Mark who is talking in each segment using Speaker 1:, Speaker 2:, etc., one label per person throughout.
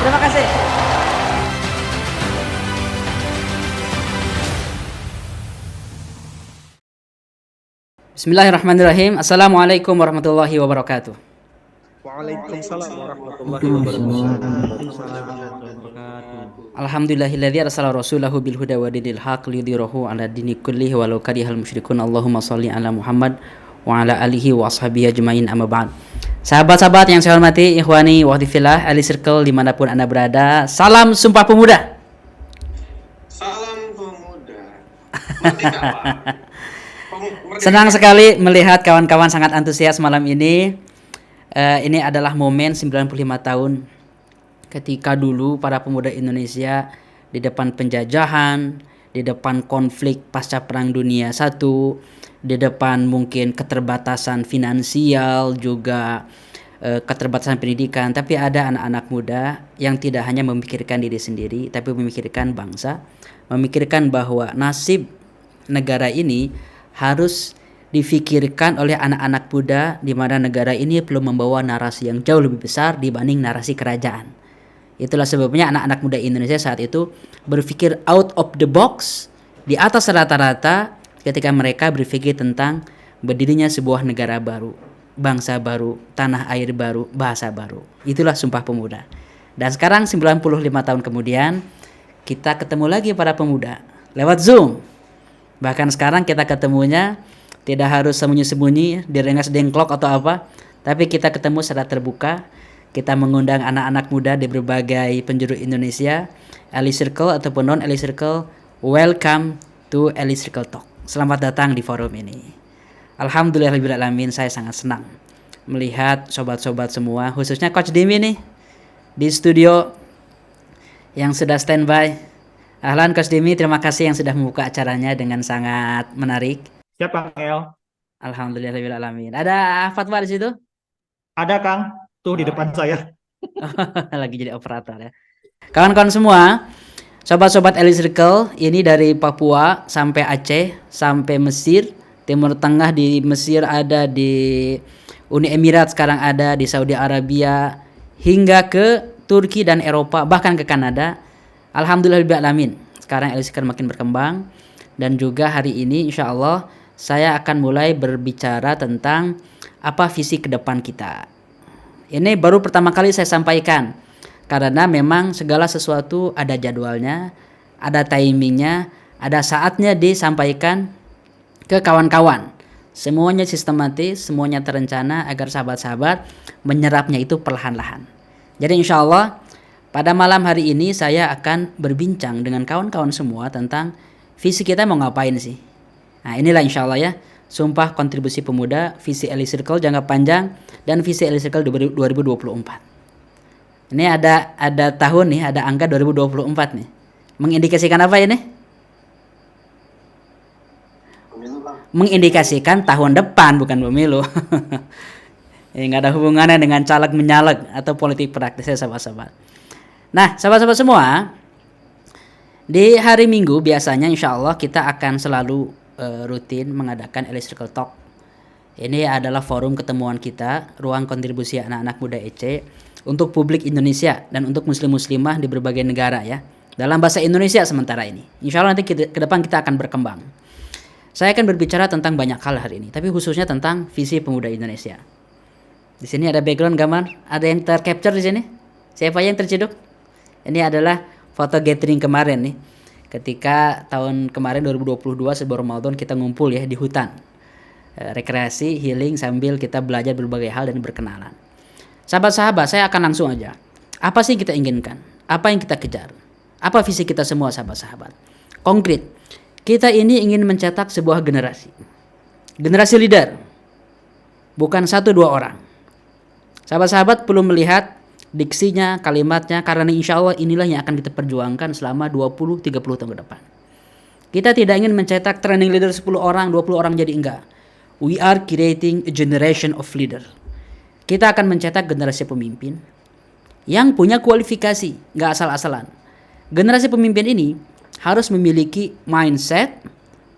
Speaker 1: Terima kasih. Bismillahirrahmanirrahim. Assalamualaikum warahmatullahi wabarakatuh.
Speaker 2: Waalaikumsalam warahmatullahi
Speaker 3: Waalaikumsalam
Speaker 2: wabarakatuh.
Speaker 3: warahmatullahi wabarakatuh.
Speaker 1: Alhamdulillahilladzi arsala rasulahu bil huda wa dinil haq lidhirahu ala dini kullihi walau karihal musyrikun. Allahumma shalli ala Muhammad wa ala alihi wa ashabihi ajmain, amma ba'd. Sahabat-sahabat yang saya hormati, ikhwani wa fillah, Ali Circle dimanapun Anda berada, salam Sumpah Pemuda.
Speaker 4: Salam pemuda. Merdeka, Pak. Merdeka.
Speaker 1: Senang sekali melihat kawan-kawan sangat antusias malam ini. Ini adalah momen 95 tahun ketika dulu para pemuda Indonesia di depan penjajahan, di depan konflik pasca Perang Dunia I, di depan mungkin keterbatasan finansial, juga keterbatasan pendidikan, tapi ada anak-anak muda yang tidak hanya memikirkan diri sendiri, tapi memikirkan bangsa, memikirkan bahwa nasib negara ini harus difikirkan oleh anak-anak muda, di mana negara ini perlu membawa narasi yang jauh lebih besar dibanding narasi kerajaan. Itulah sebabnya anak-anak muda Indonesia saat itu berpikir out of the box, di atas rata-rata, ketika mereka berpikir tentang berdirinya sebuah negara baru, bangsa baru, tanah air baru, bahasa baru. Itulah Sumpah Pemuda. Dan sekarang 95 tahun kemudian, kita ketemu lagi para pemuda lewat Zoom. Bahkan sekarang kita ketemunya tidak harus sembunyi-sembunyi, direngas dengklok atau apa, tapi kita ketemu secara terbuka. Kita mengundang anak-anak muda di berbagai penjuru Indonesia, Ali Circle ataupun non Ali Circle. Welcome to Ali Circle Talk. Selamat datang di forum ini. Alhamdulillahirrahmanirrahim, saya sangat senang melihat sobat-sobat semua, khususnya Coach Dimi nih di studio yang sudah standby. Ahlan Coach Dimi, terima kasih yang sudah membuka acaranya dengan sangat menarik.
Speaker 3: Siap Kang El?
Speaker 1: Alhamdulillahirrahmanirrahim. Ada Fatwa di situ?
Speaker 3: Ada Kang, tuh di depan saya.
Speaker 1: Lagi jadi operator ya. Kawan-kawan semua, sobat-sobat Ali Circle, ini dari Papua sampai Aceh, sampai Mesir, Timur Tengah, di Mesir ada, di Uni Emirat sekarang ada, di Saudi Arabia, hingga ke Turki dan Eropa, bahkan ke Kanada. Alhamdulillahirrahmanirrahim. Sekarang Ali Circle makin berkembang, dan juga hari ini insya Allah saya akan mulai berbicara tentang apa visi ke depan kita. Ini baru pertama kali saya sampaikan, karena memang segala sesuatu ada jadwalnya, ada timingnya, ada saatnya disampaikan ke kawan-kawan. Semuanya sistematis, semuanya terencana agar sahabat-sahabat menyerapnya itu perlahan-lahan. Jadi insya Allah pada malam hari ini saya akan berbincang dengan kawan-kawan semua tentang visi kita mau ngapain sih. Nah inilah insya Allah ya, Sumpah Kontribusi Pemuda, visi Ali Circle jangka panjang, dan visi Ali Circle 2024. Ini ada tahun nih, ada angka 2024 nih. Mengindikasikan apa ini?
Speaker 4: Pemilu, Bang.
Speaker 1: Mengindikasikan tahun depan, bukan pemilu. Ini nggak ada hubungannya dengan caleg menyaleg atau politik praktis ya sahabat-sahabat. Nah sahabat-sahabat semua, di hari Minggu biasanya insya Allah kita akan selalu rutin mengadakan Ali Circle Talk. Ini adalah forum ketemuan kita, ruang kontribusi anak-anak muda EC untuk publik Indonesia dan untuk muslim-muslimah di berbagai negara ya, dalam bahasa Indonesia sementara ini. Insya Allah nanti ke depan kita akan berkembang. Saya akan berbicara tentang banyak hal hari ini, tapi khususnya tentang visi pemuda Indonesia. Di sini ada background gambar, ada yang tercapture di sini. Siapa yang terciduk? Ini adalah foto gathering kemarin nih. Ketika tahun kemarin 2022 sebelum Ramadan kita ngumpul ya di hutan. Rekreasi, healing sambil kita belajar berbagai hal dan berkenalan. Sahabat-sahabat, saya akan langsung aja. Apa sih yang kita inginkan? Apa yang kita kejar? Apa visi kita semua sahabat-sahabat? Konkret. Kita ini ingin mencetak sebuah generasi. Generasi leader. Bukan 1-2 orang. Sahabat-sahabat perlu melihat diksinya, kalimatnya, karena insya Allah inilah yang akan kita perjuangkan selama 20-30 tahun ke depan. Kita tidak ingin mencetak training leader 10 orang, 20 orang jadi enggak. We are creating a generation of leader. Kita akan mencetak generasi pemimpin yang punya kualifikasi, enggak asal-asalan. Generasi pemimpin ini harus memiliki mindset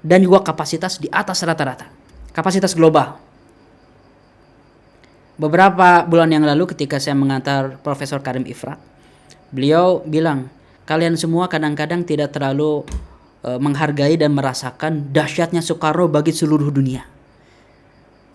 Speaker 1: dan juga kapasitas di atas rata-rata. Kapasitas global. Beberapa bulan yang lalu ketika saya mengantar Profesor Karim Ifrak, Beliau bilang, kalian semua kadang-kadang tidak terlalu menghargai dan merasakan dahsyatnya Soekarno bagi seluruh dunia.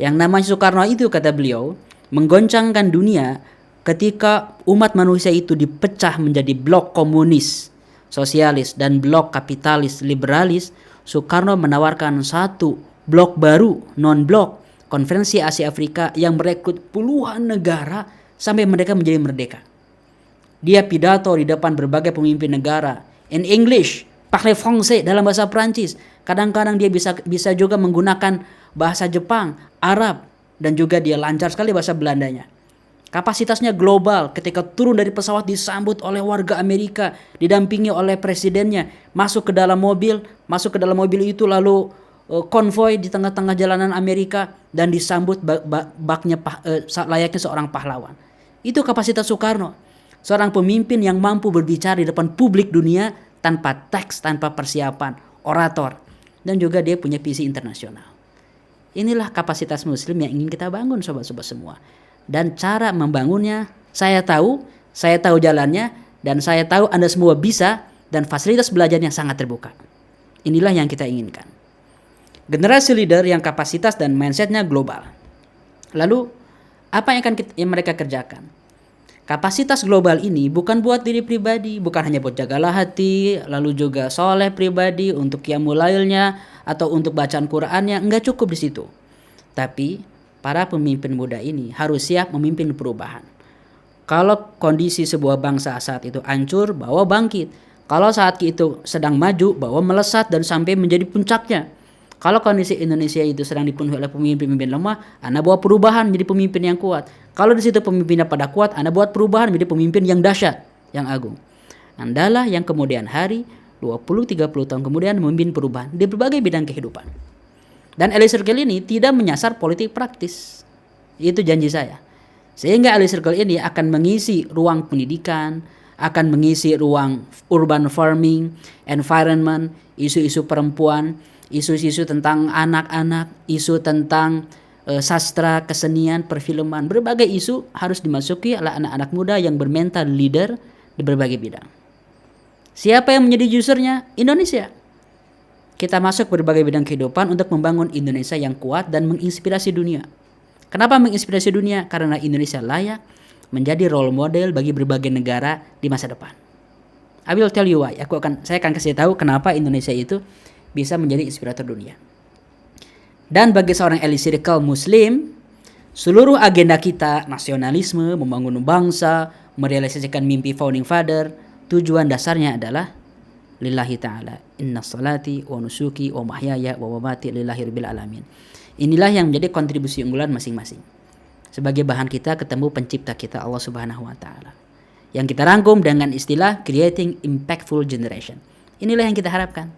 Speaker 1: Yang namanya Soekarno itu, kata beliau, menggoncangkan dunia ketika umat manusia itu dipecah menjadi blok komunis, sosialis, dan blok kapitalis, liberalis. Soekarno menawarkan satu blok baru, non-blok, Konferensi Asia Afrika, yang merekrut puluhan negara sampai mereka menjadi merdeka. Dia pidato di depan berbagai pemimpin negara in English, parler français, dalam bahasa Prancis. Kadang-kadang dia bisa juga menggunakan bahasa Jepang, Arab, dan juga dia lancar sekali bahasa Belandanya. Kapasitasnya global. Ketika turun dari pesawat disambut oleh warga Amerika, didampingi oleh presidennya, masuk ke dalam mobil itu lalu konvoi di tengah-tengah jalanan Amerika dan disambut layaknya seorang pahlawan. Itu kapasitas Soekarno. Seorang pemimpin yang mampu berbicara di depan publik dunia tanpa teks, tanpa persiapan, orator, dan juga dia punya visi internasional. Inilah kapasitas Muslim yang ingin kita bangun, sobat-sobat semua. Dan cara membangunnya, saya tahu jalannya, dan saya tahu Anda semua bisa, dan fasilitas belajarnya sangat terbuka. Inilah yang kita inginkan. Generasi leader yang kapasitas dan mindsetnya global. Lalu, apa yang akan mereka kerjakan? Kapasitas global ini bukan buat diri pribadi, bukan hanya buat jagalah hati, lalu juga soleh pribadi untuk qiyamul lailnya atau untuk bacaan Qur'annya, enggak cukup di situ. Tapi para pemimpin muda ini harus siap memimpin perubahan. Kalau kondisi sebuah bangsa saat itu hancur, bawa bangkit. Kalau saat itu sedang maju, bawa melesat dan sampai menjadi puncaknya. Kalau kondisi Indonesia itu sedang dipenuhi oleh pemimpin-pemimpin lemah, Anda bawa perubahan menjadi pemimpin yang kuat. Kalau di situ pemimpinnya pada kuat, Anda buat perubahan menjadi pemimpin yang dahsyat, yang agung. Andalah yang kemudian hari 20-30 tahun kemudian memimpin perubahan di berbagai bidang kehidupan. Dan Elite Circle ini tidak menyasar politik praktis. Itu janji saya. Sehingga Elite Circle ini akan mengisi ruang pendidikan, akan mengisi ruang urban farming, environment, isu-isu perempuan, isu-isu tentang anak-anak, isu tentang sastra, kesenian, perfilman. Berbagai isu harus dimasuki oleh anak-anak muda yang bermental leader di berbagai bidang. Siapa yang menjadi usernya? Indonesia. Kita masuk berbagai bidang kehidupan untuk membangun Indonesia yang kuat dan menginspirasi dunia. Kenapa menginspirasi dunia? Karena Indonesia layak menjadi role model bagi berbagai negara di masa depan. I will tell you why. Saya akan kasih tahu kenapa Indonesia itu bisa menjadi inspirator dunia. Dan bagi seorang Elite Circle Muslim, seluruh agenda kita, nasionalisme, membangun bangsa, merealisasikan mimpi founding father, tujuan dasarnya adalah lillahi ta'ala, inna salati wa nusuki wa mahyaya wa mamati lillahi rabbil alamin. Inilah yang menjadi kontribusi unggulan masing-masing. Sebagai bahan kita ketemu pencipta kita, Allah Subhanahu wa taala. Yang kita rangkum dengan istilah creating impactful generation. Inilah yang kita harapkan.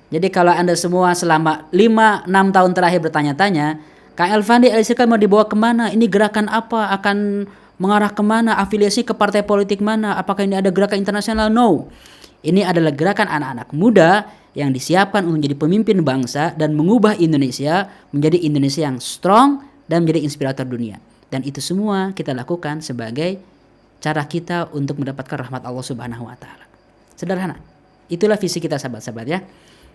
Speaker 1: Jadi kalau Anda semua selama 5-6 tahun terakhir bertanya-tanya, Kang Elvandi, Elite Circle mau dibawa kemana? Ini gerakan apa? Akan mengarah kemana? Afiliasi ke partai politik mana? Apakah ini ada gerakan internasional? No. Ini adalah gerakan anak-anak muda yang disiapkan untuk menjadi pemimpin bangsa dan mengubah Indonesia menjadi Indonesia yang strong dan menjadi inspirator dunia. Dan itu semua kita lakukan sebagai cara kita untuk mendapatkan rahmat Allah Subhanahu wa taala. Sederhana. Itulah visi kita, sahabat-sahabat ya.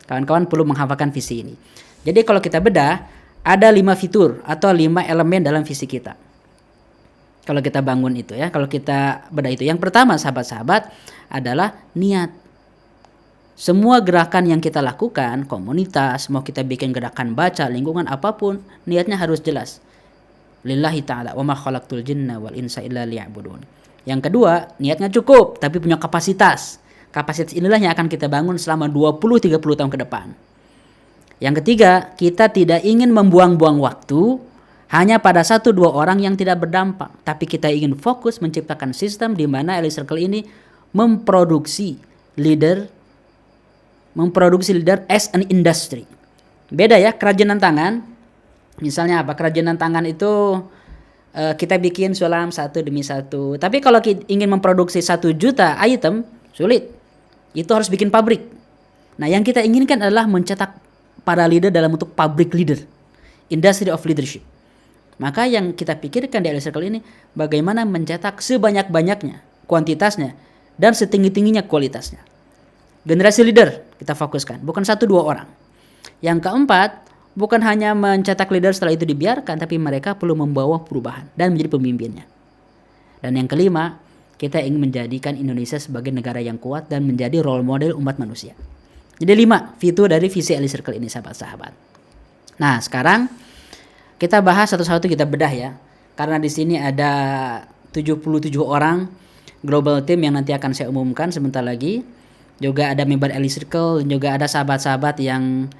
Speaker 1: Kawan-kawan perlu menghafalkan visi ini. Jadi kalau kita bedah, ada 5 fitur atau 5 elemen dalam visi kita. Kalau kita bangun itu ya, kalau kita bedah itu. Yang pertama, sahabat-sahabat, adalah niat. Semua gerakan yang kita lakukan, komunitas, mau kita bikin gerakan baca, lingkungan apapun, niatnya harus jelas. Lillahi ta'ala wa ma khalaqtul jinna wal insa illa liya'budun. Yang kedua, niatnya cukup tapi punya kapasitas. Kapasitas inilah yang akan kita bangun selama 20-30 tahun ke depan. Yang ketiga, kita tidak ingin membuang-buang waktu hanya pada 1-2 orang yang tidak berdampak, tapi kita ingin fokus menciptakan sistem di mana Elite Circle ini memproduksi leader as an industry. Beda ya, kerajinan tangan. Misalnya apa? Kerajinan tangan itu kita bikin sulam satu demi satu. Tapi kalau ingin memproduksi 1 juta item, sulit. Itu harus bikin pabrik. Nah, yang kita inginkan adalah mencetak para leader dalam bentuk public leader, industry of leadership. Maka yang kita pikirkan di Elite Circle ini, bagaimana mencetak sebanyak-banyaknya, kuantitasnya, dan setinggi-tingginya kualitasnya. Generasi leader kita fokuskan, bukan 1-2 orang. Yang keempat, bukan hanya mencetak leader setelah itu dibiarkan, tapi mereka perlu membawa perubahan dan menjadi pemimpinnya. Dan yang kelima, kita ingin menjadikan Indonesia sebagai negara yang kuat dan menjadi role model umat manusia. Jadi 5 fitur dari visi Elit Circle ini, sahabat-sahabat. Nah, sekarang kita bahas satu-satu, kita bedah ya. Karena di sini ada 77 orang global team yang nanti akan saya umumkan sebentar lagi. Juga ada member Elit Circle dan juga ada sahabat-sahabat yang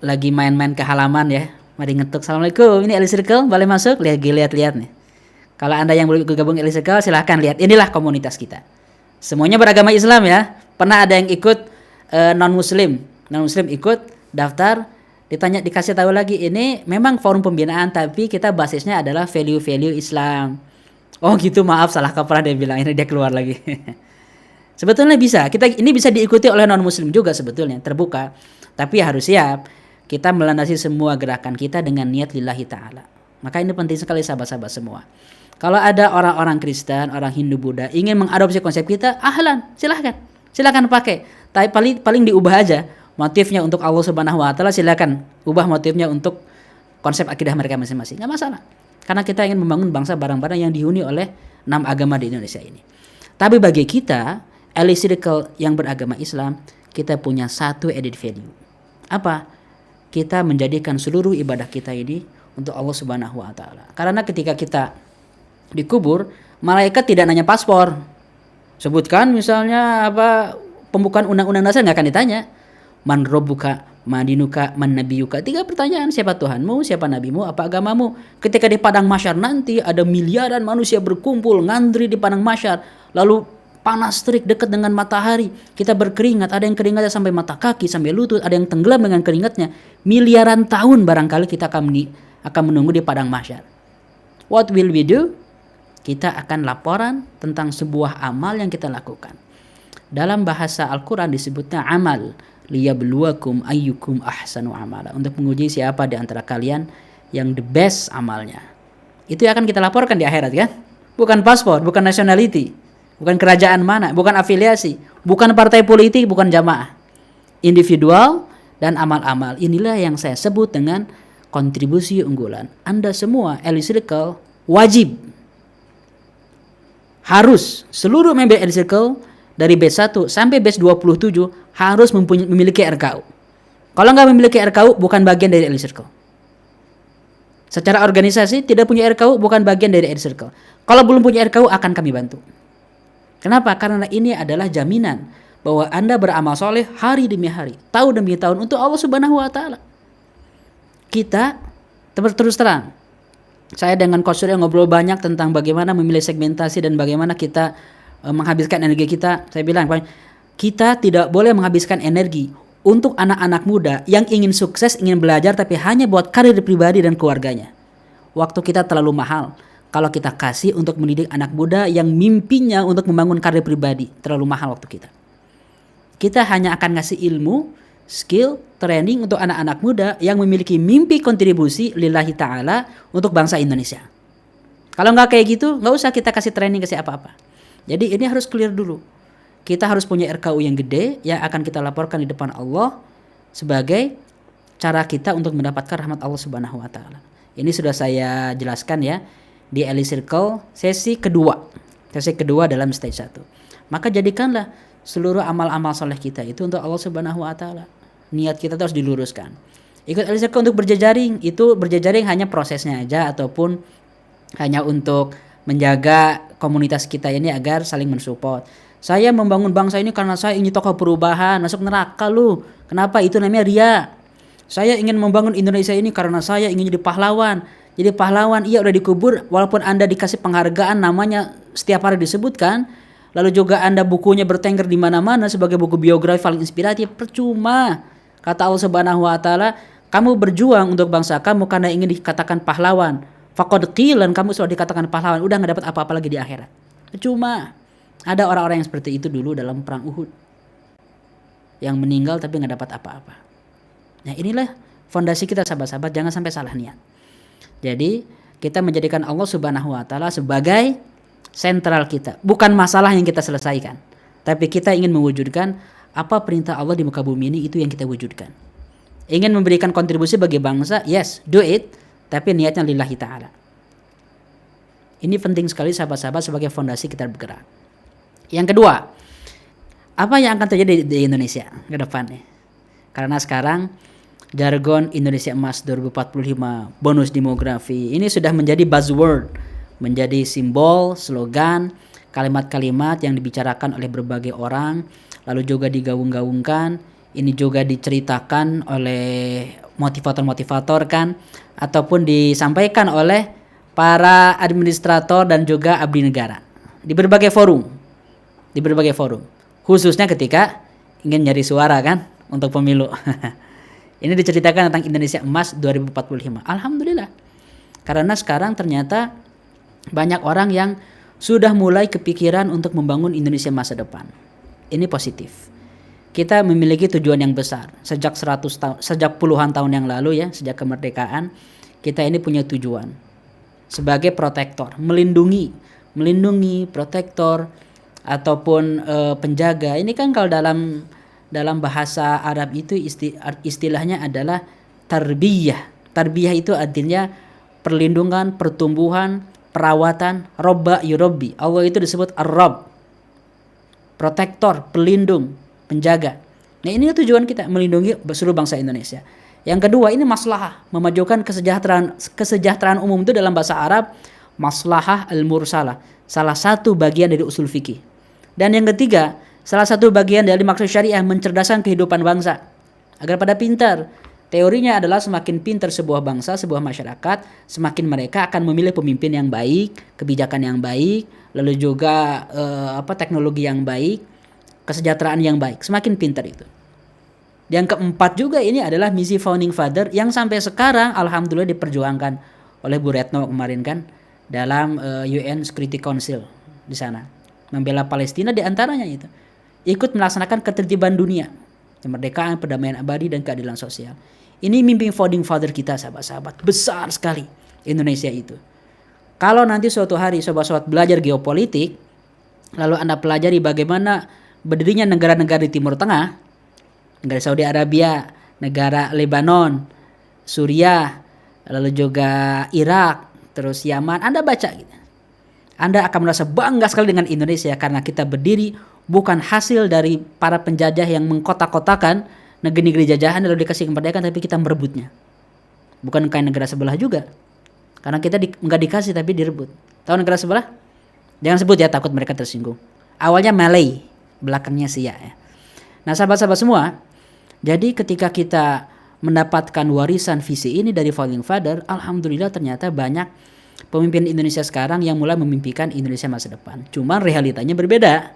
Speaker 1: lagi main-main ke halaman ya. Mari ngetuk. Assalamualaikum, ini Elit Circle, boleh masuk? Lihat nih. Kalau Anda yang belum gabung Elit Circle, silahkan lihat. Inilah komunitas kita. Semuanya beragama Islam ya. Pernah ada yang ikut non-muslim ikut daftar, dikasih tahu lagi, ini memang forum pembinaan tapi kita basisnya adalah value-value Islam. Oh gitu, maaf salah kaprah, dia bilang. Ini dia keluar lagi. Sebetulnya bisa, ini bisa diikuti oleh non-muslim juga sebetulnya, terbuka. Tapi harus siap, kita melandasi semua gerakan kita dengan niat lillahi ta'ala. Maka ini penting sekali sahabat-sahabat semua. Kalau ada orang-orang Kristen, orang Hindu, Buddha ingin mengadopsi konsep kita, ahlan, silakan pakai. Tapi paling diubah aja motifnya untuk Allah Subhanahu wa taala, silakan ubah motifnya untuk konsep akidah mereka masing-masing. Enggak masalah. Karena kita ingin membangun bangsa bareng-bareng yang dihuni oleh 6 agama di Indonesia ini. Tapi bagi kita, Elit Circle yang beragama Islam, kita punya satu added value. Apa? Kita menjadikan seluruh ibadah kita ini untuk Allah Subhanahu wa taala. Karena ketika kita dikubur, malaikat tidak nanya paspor. Sebutkan misalnya pembukaan undang-undang dasar, nggak akan ditanya. Man robbuka, madinuka, man nabiyuka. 3 pertanyaan, siapa Tuhanmu, siapa nabimu, apa agamamu. Ketika di padang mahsyar nanti ada miliaran manusia berkumpul ngantri di padang mahsyar, lalu panas terik dekat dengan matahari, kita berkeringat, ada yang keringatnya sampai mata kaki, sampai lutut, ada yang tenggelam dengan keringatnya. Miliaran tahun barangkali kita akan menunggu di padang mahsyar. What will we do? Kita akan laporan tentang sebuah amal yang kita lakukan. Dalam bahasa Al-Quran disebutnya amal, liyabluwakum ayyukum ahsanu amala, untuk menguji siapa di antara kalian yang the best amalnya. Itu yang akan kita laporkan di akhirat kan? Bukan paspor, bukan nationality, bukan kerajaan mana, bukan afiliasi, bukan partai politik, bukan jamaah. Individual dan amal-amal. Inilah yang saya sebut dengan kontribusi unggulan. Anda semua Elit Circle wajib, harus, seluruh member Elit Circle dari batch 1 sampai batch 27 harus memiliki RKU. Kalau nggak memiliki RKU, bukan bagian dari Elit Circle. Secara organisasi tidak punya RKU, bukan bagian dari Elit Circle. Kalau belum punya RKU, akan kami bantu. Kenapa? Karena ini adalah jaminan bahwa Anda beramal soleh hari demi hari, tahun demi tahun untuk Allah Subhanahu wa taala. Kita terus terang, saya dengan Coach Surya ngobrol banyak tentang bagaimana memilih segmentasi dan bagaimana kita menghabiskan energi kita. Saya bilang, kita tidak boleh menghabiskan energi untuk anak-anak muda yang ingin sukses, ingin belajar, tapi hanya buat karir pribadi dan keluarganya. Waktu kita terlalu mahal kalau kita kasih untuk mendidik anak muda yang mimpinya untuk membangun karir pribadi. Terlalu mahal waktu kita. Kita hanya akan ngasih ilmu, skill, training untuk anak-anak muda yang memiliki mimpi kontribusi lillahi ta'ala untuk bangsa Indonesia. Kalau nggak kayak gitu, nggak usah kita kasih training, kasih apa-apa. Jadi ini harus clear dulu. Kita harus punya RKU yang gede yang akan kita laporkan di depan Allah sebagai cara kita untuk mendapatkan rahmat Allah Subhanahu wa taala. Ini sudah saya jelaskan ya di Elit Circle sesi kedua dalam stage 1. Maka jadikanlah seluruh amal-amal soleh kita itu untuk Allah Subhanahu wa taala. Niat kita terus diluruskan. Ikut Elit Circle untuk berjejaring, itu berjejaring hanya prosesnya aja ataupun hanya untuk menjaga komunitas kita ini agar saling mensupport. Saya membangun bangsa ini karena saya ingin tokoh perubahan, masuk neraka lu. Kenapa? Itu namanya ria. Saya ingin membangun Indonesia ini karena saya ingin jadi pahlawan. Jadi pahlawan, iya udah dikubur, walaupun Anda dikasih penghargaan, namanya setiap hari disebutkan, lalu juga Anda bukunya bertengger di mana-mana sebagai buku biografi paling inspiratif, percuma. Kata Allah Subhanahu wa taala, kamu berjuang untuk bangsa kamu karena ingin dikatakan pahlawan. Faqad qilan, kamu sudah dikatakan pahlawan, udah enggak dapat apa-apa lagi di akhirat. Percuma. Ada orang-orang yang seperti itu dulu dalam perang Uhud. Yang meninggal tapi enggak dapat apa-apa. Nah, inilah fondasi kita sahabat-sahabat, jangan sampai salah niat. Jadi, kita menjadikan Allah Subhanahu wa taala sebagai sentral kita. Bukan masalah yang kita selesaikan, tapi kita ingin mewujudkan apa perintah Allah di muka bumi ini, itu yang kita wujudkan. Ingin memberikan kontribusi bagi bangsa, yes, do it, tapi niatnya lillahi ta'ala. Ini penting sekali sahabat-sahabat sebagai fondasi kita bergerak. Yang kedua, apa yang akan terjadi di Indonesia ke depannya? Karena sekarang jargon Indonesia Emas 2045, bonus demografi, ini sudah menjadi buzzword, menjadi simbol, slogan, kalimat-kalimat yang dibicarakan oleh berbagai orang, lalu juga digaung-gaungkan, ini juga diceritakan oleh motivator-motivator kan, ataupun disampaikan oleh para administrator dan juga abdi negara di berbagai forum, khususnya ketika ingin nyari suara kan untuk pemilu. Ini diceritakan tentang Indonesia Emas 2045. Alhamdulillah. Karena sekarang ternyata banyak orang yang sudah mulai kepikiran untuk membangun Indonesia masa depan. Ini positif. Kita memiliki tujuan yang besar. Sejak puluhan tahun yang lalu ya, sejak kemerdekaan, kita ini punya tujuan sebagai protektor, melindungi, protektor ataupun penjaga. Ini kan kalau dalam bahasa Arab itu istilahnya adalah tarbiyah. Tarbiyah itu artinya perlindungan, pertumbuhan, perawatan. Robba yurabbi. Allah itu disebut ar-Rabb. Protektor, pelindung, penjaga. Nah, ini tujuan kita, melindungi seluruh bangsa Indonesia. Yang kedua, ini maslahah, memajukan kesejahteraan umum. Itu dalam bahasa Arab maslahah al-mursalah, salah satu bagian dari usul fikih. Dan yang ketiga, salah satu bagian dari maksud syariah, mencerdaskan kehidupan bangsa agar pada pintar. Teorinya adalah semakin pintar sebuah bangsa, sebuah masyarakat, semakin mereka akan memilih pemimpin yang baik, kebijakan yang baik, lalu juga teknologi yang baik, kesejahteraan yang baik. Semakin pintar itu. Yang keempat juga ini adalah misi founding father yang sampai sekarang alhamdulillah diperjuangkan oleh Bu Retno kemarin kan dalam UN Security Council di sana. Membela Palestina di antaranya itu. Ikut melaksanakan ketertiban dunia, kemerdekaan, perdamaian abadi, dan keadilan sosial. Ini mimpi founding father kita, sahabat-sahabat. Besar sekali Indonesia itu. Kalau nanti suatu hari sobat-sobat belajar geopolitik, lalu Anda pelajari bagaimana berdirinya negara-negara di Timur Tengah, negara Saudi Arabia, negara Lebanon, Suriah, lalu juga Irak, terus Yaman, Anda baca gitu. Anda akan merasa bangga sekali dengan Indonesia karena kita berdiri bukan hasil dari para penjajah yang mengkotak-kotakan negeri-negeri jajahan lalu dikasih kemerdekaan, tapi kita merebutnya. Bukan kayak negara sebelah juga. Karena kita nggak dikasih tapi direbut. Tahu negara sebelah? Jangan sebut ya, takut mereka tersinggung. Awalnya Malay, belakangnya Siak ya. Nah, sahabat-sahabat semua, jadi ketika kita mendapatkan warisan visi ini dari founding father, alhamdulillah ternyata banyak pemimpin Indonesia sekarang yang mulai memimpikan Indonesia masa depan. Cuman realitanya berbeda.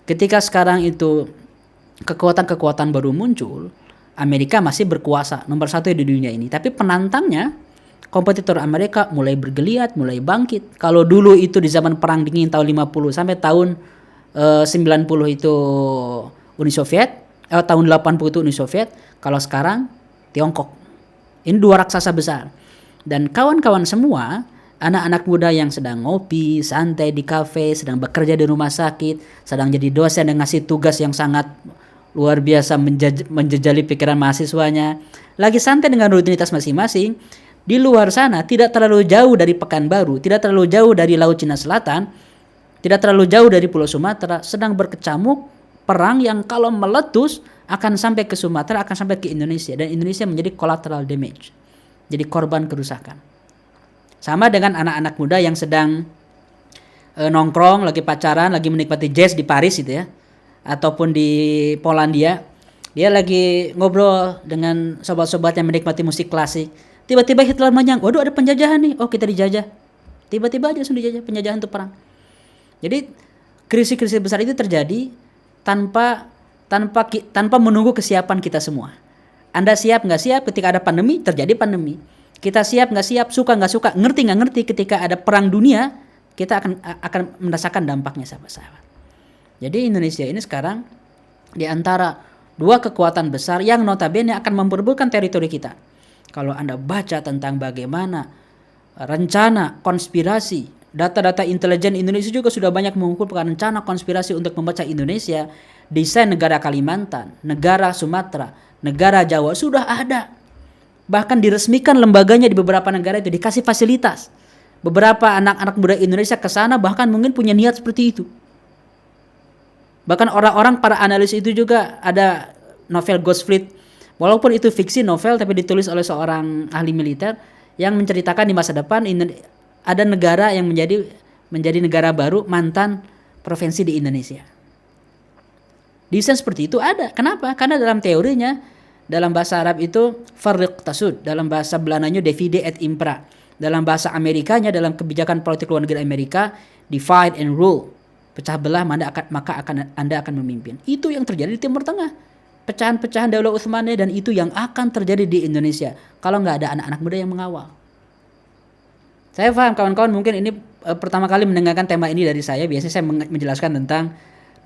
Speaker 1: Ketika sekarang itu kekuatan-kekuatan baru muncul, Amerika masih berkuasa nomor satu di dunia ini. Tapi penantangnya, kompetitor Amerika mulai bergeliat, mulai bangkit. Kalau dulu itu di zaman perang dingin tahun 50 sampai tahun 90 itu Uni Soviet, tahun 80 itu Uni Soviet. Kalau sekarang Tiongkok. Ini dua raksasa besar. Dan kawan-kawan semua, anak-anak muda yang sedang ngopi, santai di kafe, sedang bekerja di rumah sakit, sedang jadi dosen dan ngasih tugas yang sangat luar biasa menjejali pikiran mahasiswanya, lagi santai dengan rutinitas masing-masing. Di luar sana tidak terlalu jauh dari Pekanbaru, tidak terlalu jauh dari Laut Cina Selatan, tidak terlalu jauh dari Pulau Sumatera, sedang berkecamuk perang yang kalau meletus akan sampai ke Sumatera, akan sampai ke Indonesia, dan Indonesia menjadi collateral damage. Jadi korban kerusakan. Sama dengan anak-anak muda yang sedang nongkrong, lagi pacaran, lagi menikmati jazz di Paris gitu ya, ataupun di Polandia. Dia lagi ngobrol dengan sobat-sobat yang menikmati musik klasik. Tiba-tiba Hitler menyang, waduh ada penjajahan nih, oh kita dijajah. Tiba-tiba aja langsung dijajah, penjajahan itu perang. Jadi krisis-krisis besar itu terjadi tanpa menunggu kesiapan kita semua. Anda siap nggak siap ketika ada pandemi, terjadi pandemi. Kita siap nggak siap, suka nggak suka, ngerti nggak ngerti, ketika ada perang dunia, kita akan merasakan dampaknya, sahabat-sahabat. Jadi Indonesia ini sekarang di antara dua kekuatan besar yang notabene akan memperebutkan teritori kita. Kalau Anda baca tentang bagaimana rencana konspirasi Data-data intelijen Indonesia juga sudah banyak mengumpulkan rencana konspirasi untuk memecah Indonesia. Desain negara Kalimantan, negara Sumatera, negara Jawa sudah ada. Bahkan diresmikan lembaganya di beberapa negara itu, dikasih fasilitas. Beberapa anak-anak muda Indonesia ke sana bahkan mungkin punya niat seperti itu. Bahkan orang-orang para analis itu juga ada novel Ghost Fleet. Walaupun itu fiksi novel tapi ditulis oleh seorang ahli militer yang menceritakan di masa depan ada negara yang menjadi negara baru mantan provinsi di Indonesia. Desain seperti itu ada. Kenapa? Karena dalam teorinya, dalam bahasa Arab itu farriq tasud, dalam bahasa Belandanya divide et impera. Dalam bahasa Amerikanya, dalam kebijakan politik luar negeri Amerika, divide and rule. Pecah belah maka Anda akan memimpin. Itu yang terjadi di Timur Tengah. Pecahan-pecahan Daulah Utsmaniyah, dan itu yang akan terjadi di Indonesia kalau nggak ada anak-anak muda yang mengawal. Saya paham kawan-kawan mungkin ini pertama kali mendengarkan tema ini dari saya. Biasanya saya menjelaskan tentang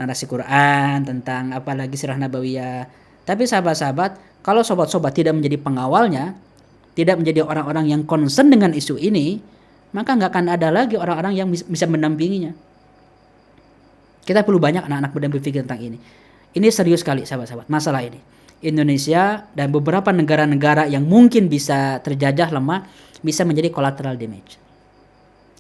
Speaker 1: narasi Quran, tentang apalagi sirah nabawiyah. Tapi sahabat-sahabat, kalau sobat-sobat tidak menjadi pengawalnya, tidak menjadi orang-orang yang concern dengan isu ini, maka nggak akan ada lagi orang-orang yang bisa mendampinginya. Kita perlu banyak anak-anak muda yang berpikir tentang ini. Ini serius sekali sahabat-sahabat, masalah ini. Indonesia dan beberapa negara-negara yang mungkin bisa terjajah lemah bisa menjadi collateral damage.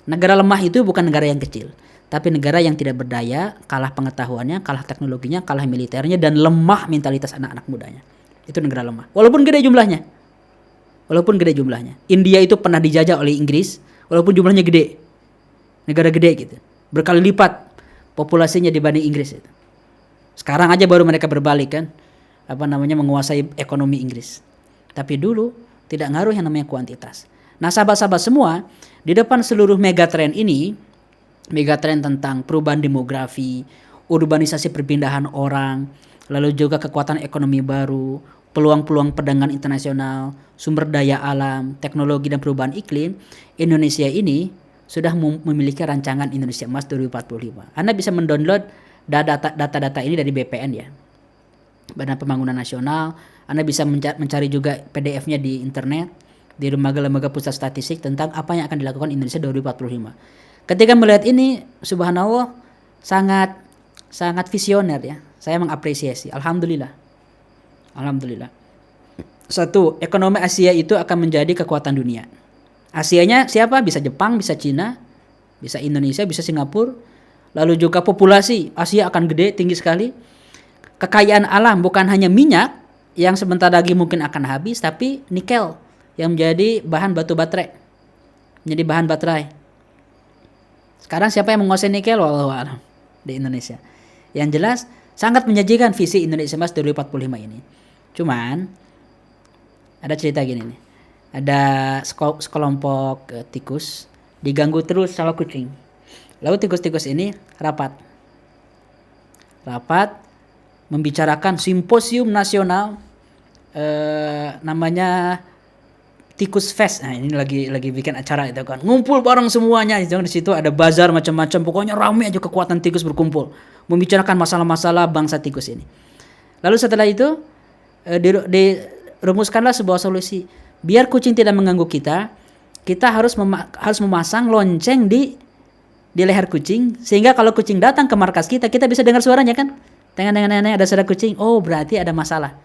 Speaker 1: Negara lemah itu bukan negara yang kecil, tapi negara yang tidak berdaya, kalah pengetahuannya, kalah teknologinya, kalah militernya, dan lemah mentalitas anak-anak mudanya. Itu negara lemah. Walaupun gede jumlahnya. India itu pernah dijajah oleh Inggris, walaupun jumlahnya gede. Negara gede gitu. Berkali lipat populasinya dibanding Inggris itu. Sekarang aja baru mereka berbalik kan. Menguasai ekonomi Inggris. Tapi dulu tidak ngaruh yang namanya kuantitas. Nah, sahabat-sahabat semua, di depan seluruh megatrend ini, megatrend tentang perubahan demografi, urbanisasi perpindahan orang, lalu juga kekuatan ekonomi baru, peluang-peluang perdagangan internasional, sumber daya alam, teknologi dan perubahan iklim, Indonesia ini sudah memiliki rancangan Indonesia Emas 2045. Anda bisa mendownload data-data ini dari BPN ya, Badan Pembangunan Nasional. Anda bisa mencari juga PDF-nya di internet, di lembaga-lembaga pusat statistik tentang apa yang akan dilakukan Indonesia 2045. Ketika melihat ini, subhanallah, sangat visioner ya. Saya mengapresiasi. Alhamdulillah. Satu, ekonomi Asia itu akan menjadi kekuatan dunia. Asianya siapa? Bisa Jepang, bisa Cina, bisa Indonesia, bisa Singapura. Lalu juga populasi Asia akan gede, tinggi sekali. Kekayaan alam bukan hanya minyak yang sebentar lagi mungkin akan habis, tapi nikel yang menjadi bahan batu baterai. Menjadi bahan baterai. Sekarang siapa yang menguasai nikel? Wallahu a'lam di Indonesia. Yang jelas sangat menjanjikan visi Indonesia Emas 2045 ini. Cuman ada cerita gini nih. Ada sekelompok tikus diganggu terus sama kucing. Lalu tikus-tikus ini rapat membicarakan simposium nasional namanya Tikus Fest. Nah, ini lagi bikin acara itu kan. Ngumpul bareng semuanya. Di situ ada bazar macam-macam. Pokoknya ramai aja kekuatan tikus berkumpul membicarakan masalah-masalah bangsa tikus ini. Lalu setelah itu dirumuskanlah sebuah solusi. Biar kucing tidak mengganggu kita harus memasang lonceng di leher kucing, sehingga kalau kucing datang ke markas kita bisa dengar suaranya kan. Tengah-tengah ada suara kucing. Oh, berarti ada masalah.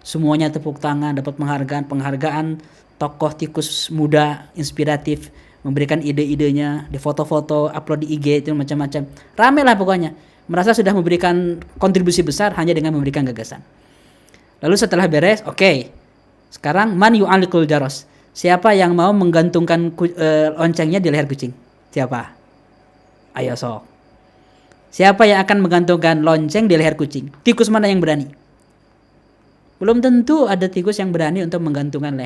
Speaker 1: Semuanya tepuk tangan, dapat penghargaan tokoh tikus muda inspiratif, memberikan ide-idenya, di foto-foto, upload di IG itu macam-macam. Rame lah pokoknya. Merasa sudah memberikan kontribusi besar hanya dengan memberikan gagasan. Lalu setelah beres, oke. Sekarang man yu'alikul jaros. Siapa yang mau menggantungkan loncengnya di leher kucing? Siapa? Ayo sok. Siapa yang akan menggantungkan lonceng di leher kucing? Tikus mana yang berani? Belum tentu ada tikus yang berani untuk menggantungkan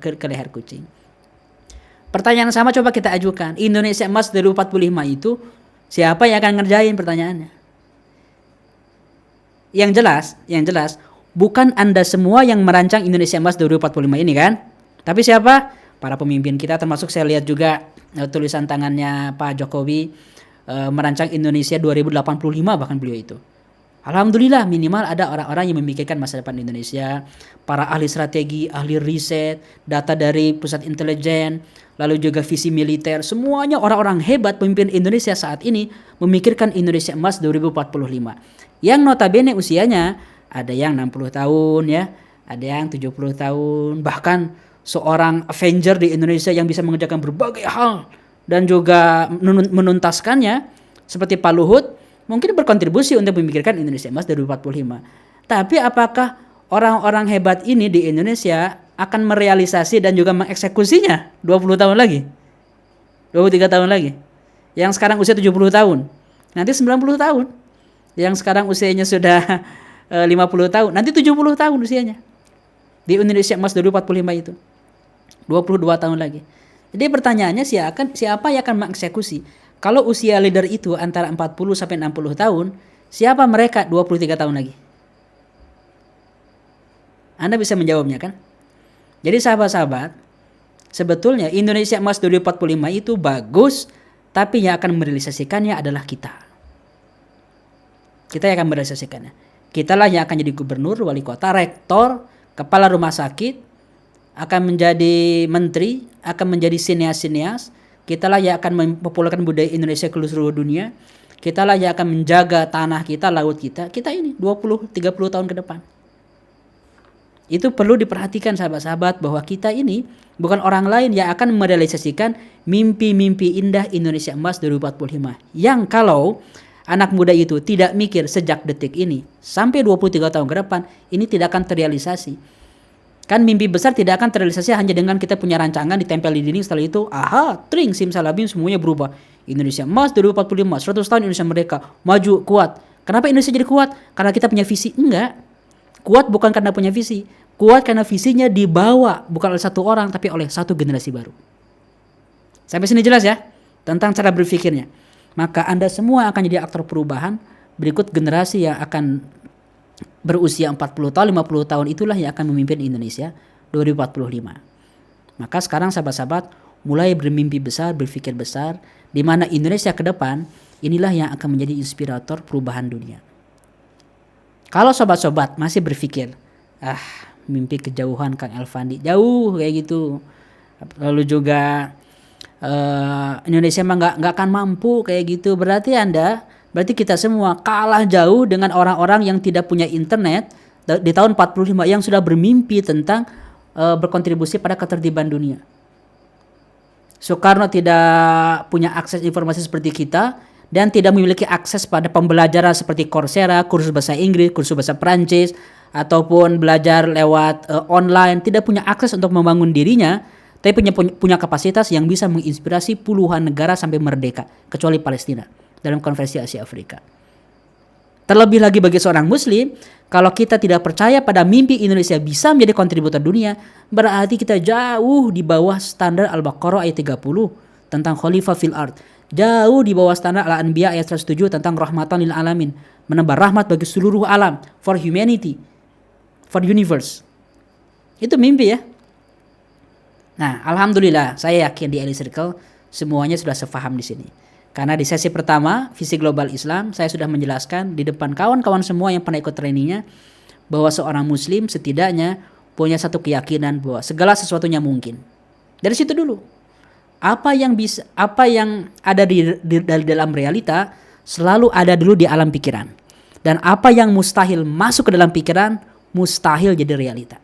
Speaker 1: ke leher kucing. Pertanyaan sama coba kita ajukan. Indonesia Emas 2045 itu siapa yang akan ngerjain pertanyaannya? Yang jelas bukan Anda semua yang merancang Indonesia Emas 2045 ini kan? Tapi siapa? Para pemimpin kita, termasuk saya lihat juga tulisan tangannya Pak Jokowi merancang Indonesia 2085 bahkan beliau itu. Alhamdulillah minimal ada orang-orang yang memikirkan masa depan Indonesia, para ahli strategi, ahli riset, data dari pusat intelijen, lalu juga visi militer, semuanya orang-orang hebat pemimpin Indonesia saat ini memikirkan Indonesia emas 2045. Yang notabene usianya ada yang 60 tahun ya, ada yang 70 tahun, bahkan seorang Avenger di Indonesia yang bisa mengerjakan berbagai hal dan juga menuntaskannya seperti Pak Luhut mungkin berkontribusi untuk memikirkan Indonesia emas 2045. Tapi apakah orang-orang hebat ini di Indonesia akan merealisasi dan juga mengeksekusinya 20 tahun lagi? 23 tahun lagi. Yang sekarang usia 70 tahun. Nanti 90 tahun. Yang sekarang usianya sudah 50 tahun. Nanti 70 tahun usianya. Di Indonesia emas 2045 itu. 22 tahun lagi. Jadi pertanyaannya siapa yang akan mengeksekusi? Kalau usia leader itu antara 40 sampai 60 tahun, siapa mereka 23 tahun lagi? Anda bisa menjawabnya kan? Jadi sahabat-sahabat, sebetulnya Indonesia emas 2045 itu bagus, tapi yang akan merealisasikannya adalah kita. Kita yang akan merealisasikannya. Kitalah yang akan jadi gubernur, wali kota, rektor, kepala rumah sakit, akan menjadi menteri, akan menjadi sinias-sinias. Kitalah yang akan mempopulerkan budaya Indonesia ke seluruh dunia. Kitalah yang akan menjaga tanah kita, laut kita. Kita ini 20-30 tahun ke depan. Itu perlu diperhatikan sahabat-sahabat bahwa kita ini bukan orang lain yang akan merealisasikan mimpi-mimpi indah Indonesia emas 2045. Yang kalau anak muda itu tidak mikir sejak detik ini sampai 23 tahun ke depan, ini tidak akan terrealisasi. Kan mimpi besar tidak akan terrealisasi hanya dengan kita punya rancangan ditempel di dinding, setelah itu tring simsalabim semuanya berubah. Indonesia emas 2045, 100 tahun Indonesia merdeka, maju, kuat. Kenapa Indonesia jadi kuat? Karena kita punya visi? Enggak. Kuat bukan karena punya visi. Kuat karena visinya dibawa bukan oleh satu orang tapi oleh satu generasi baru. Sampai sini jelas ya tentang cara berpikirnya. Maka Anda semua akan jadi aktor perubahan. Berikut generasi yang akan berusia 40 tahun, 50 tahun itulah yang akan memimpin Indonesia 2045. Maka sekarang sahabat-sahabat mulai bermimpi besar, berpikir besar, di mana Indonesia ke depan inilah yang akan menjadi inspirator perubahan dunia. Kalau sobat-sobat masih berpikir, mimpi kejauhan Kang Elvandi, jauh kayak gitu. Lalu juga Indonesia mah nggak akan mampu kayak gitu. Berarti kita semua kalah jauh dengan orang-orang yang tidak punya internet di tahun 45 yang sudah bermimpi tentang berkontribusi pada ketertiban dunia. Soekarno tidak punya akses informasi seperti kita dan tidak memiliki akses pada pembelajaran seperti Coursera, kursus bahasa Inggris, kursus bahasa Perancis, ataupun belajar lewat online. Tidak punya akses untuk membangun dirinya, tapi punya kapasitas yang bisa menginspirasi puluhan negara sampai merdeka, kecuali Palestina dalam konferensi Asia Afrika. Terlebih lagi bagi seorang muslim, kalau kita tidak percaya pada mimpi Indonesia bisa menjadi kontributor dunia, berarti kita jauh di bawah standar Al-Baqarah ayat 30 tentang khalifah fil ard. Jauh di bawah standar Al-Anbiya ayat 107 tentang rahmatan lil alamin, menebar rahmat bagi seluruh alam, for humanity, for universe. Itu mimpi ya. Nah, alhamdulillah saya yakin di Elite Circle semuanya sudah sepaham di sini. Karena di sesi pertama, visi global Islam, saya sudah menjelaskan di depan kawan-kawan semua yang pernah ikut trainingnya, bahwa seorang muslim setidaknya punya satu keyakinan bahwa segala sesuatunya mungkin. Dari situ dulu. Apa yang ada di dalam realita selalu ada dulu di alam pikiran. Dan apa yang mustahil masuk ke dalam pikiran, mustahil jadi realita.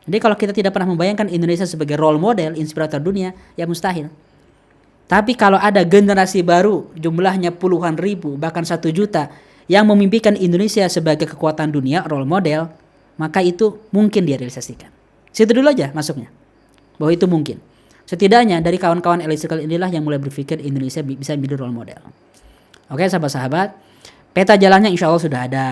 Speaker 1: Jadi kalau kita tidak pernah membayangkan Indonesia sebagai role model, inspirator dunia, ya mustahil. Tapi kalau ada generasi baru, jumlahnya puluhan ribu, bahkan 1 juta, yang memimpikan Indonesia sebagai kekuatan dunia, role model, maka itu mungkin direalisasikan. Situ dulu aja masuknya, bahwa itu mungkin. Setidaknya dari kawan-kawan Elite Circle inilah yang mulai berpikir Indonesia bisa menjadi role model. Oke sahabat-sahabat, peta jalannya insya Allah sudah ada.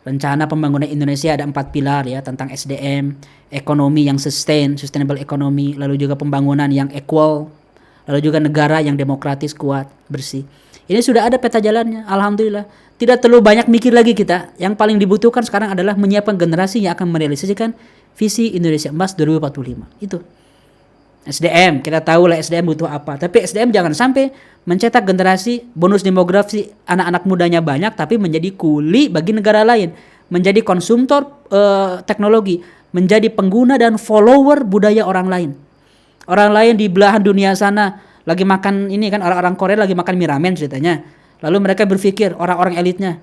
Speaker 1: Rencana pembangunan Indonesia ada 4 pilar ya, tentang SDM, ekonomi yang sustainable economy, lalu juga pembangunan yang equal, lalu juga negara yang demokratis, kuat, bersih. Ini sudah ada peta jalannya, alhamdulillah. Tidak terlalu banyak mikir lagi kita. Yang paling dibutuhkan sekarang adalah menyiapkan generasi yang akan merealisasikan visi Indonesia Emas 2045. Itu. SDM, kita tahu lah SDM butuh apa. Tapi SDM jangan sampai mencetak generasi bonus demografi anak-anak mudanya banyak tapi menjadi kuli bagi negara lain, menjadi konsumtor teknologi, menjadi pengguna dan follower budaya orang lain. Orang lain di belahan dunia sana lagi makan ini kan, orang-orang Korea lagi makan mie ramen ceritanya. Lalu mereka berpikir, orang-orang elitnya,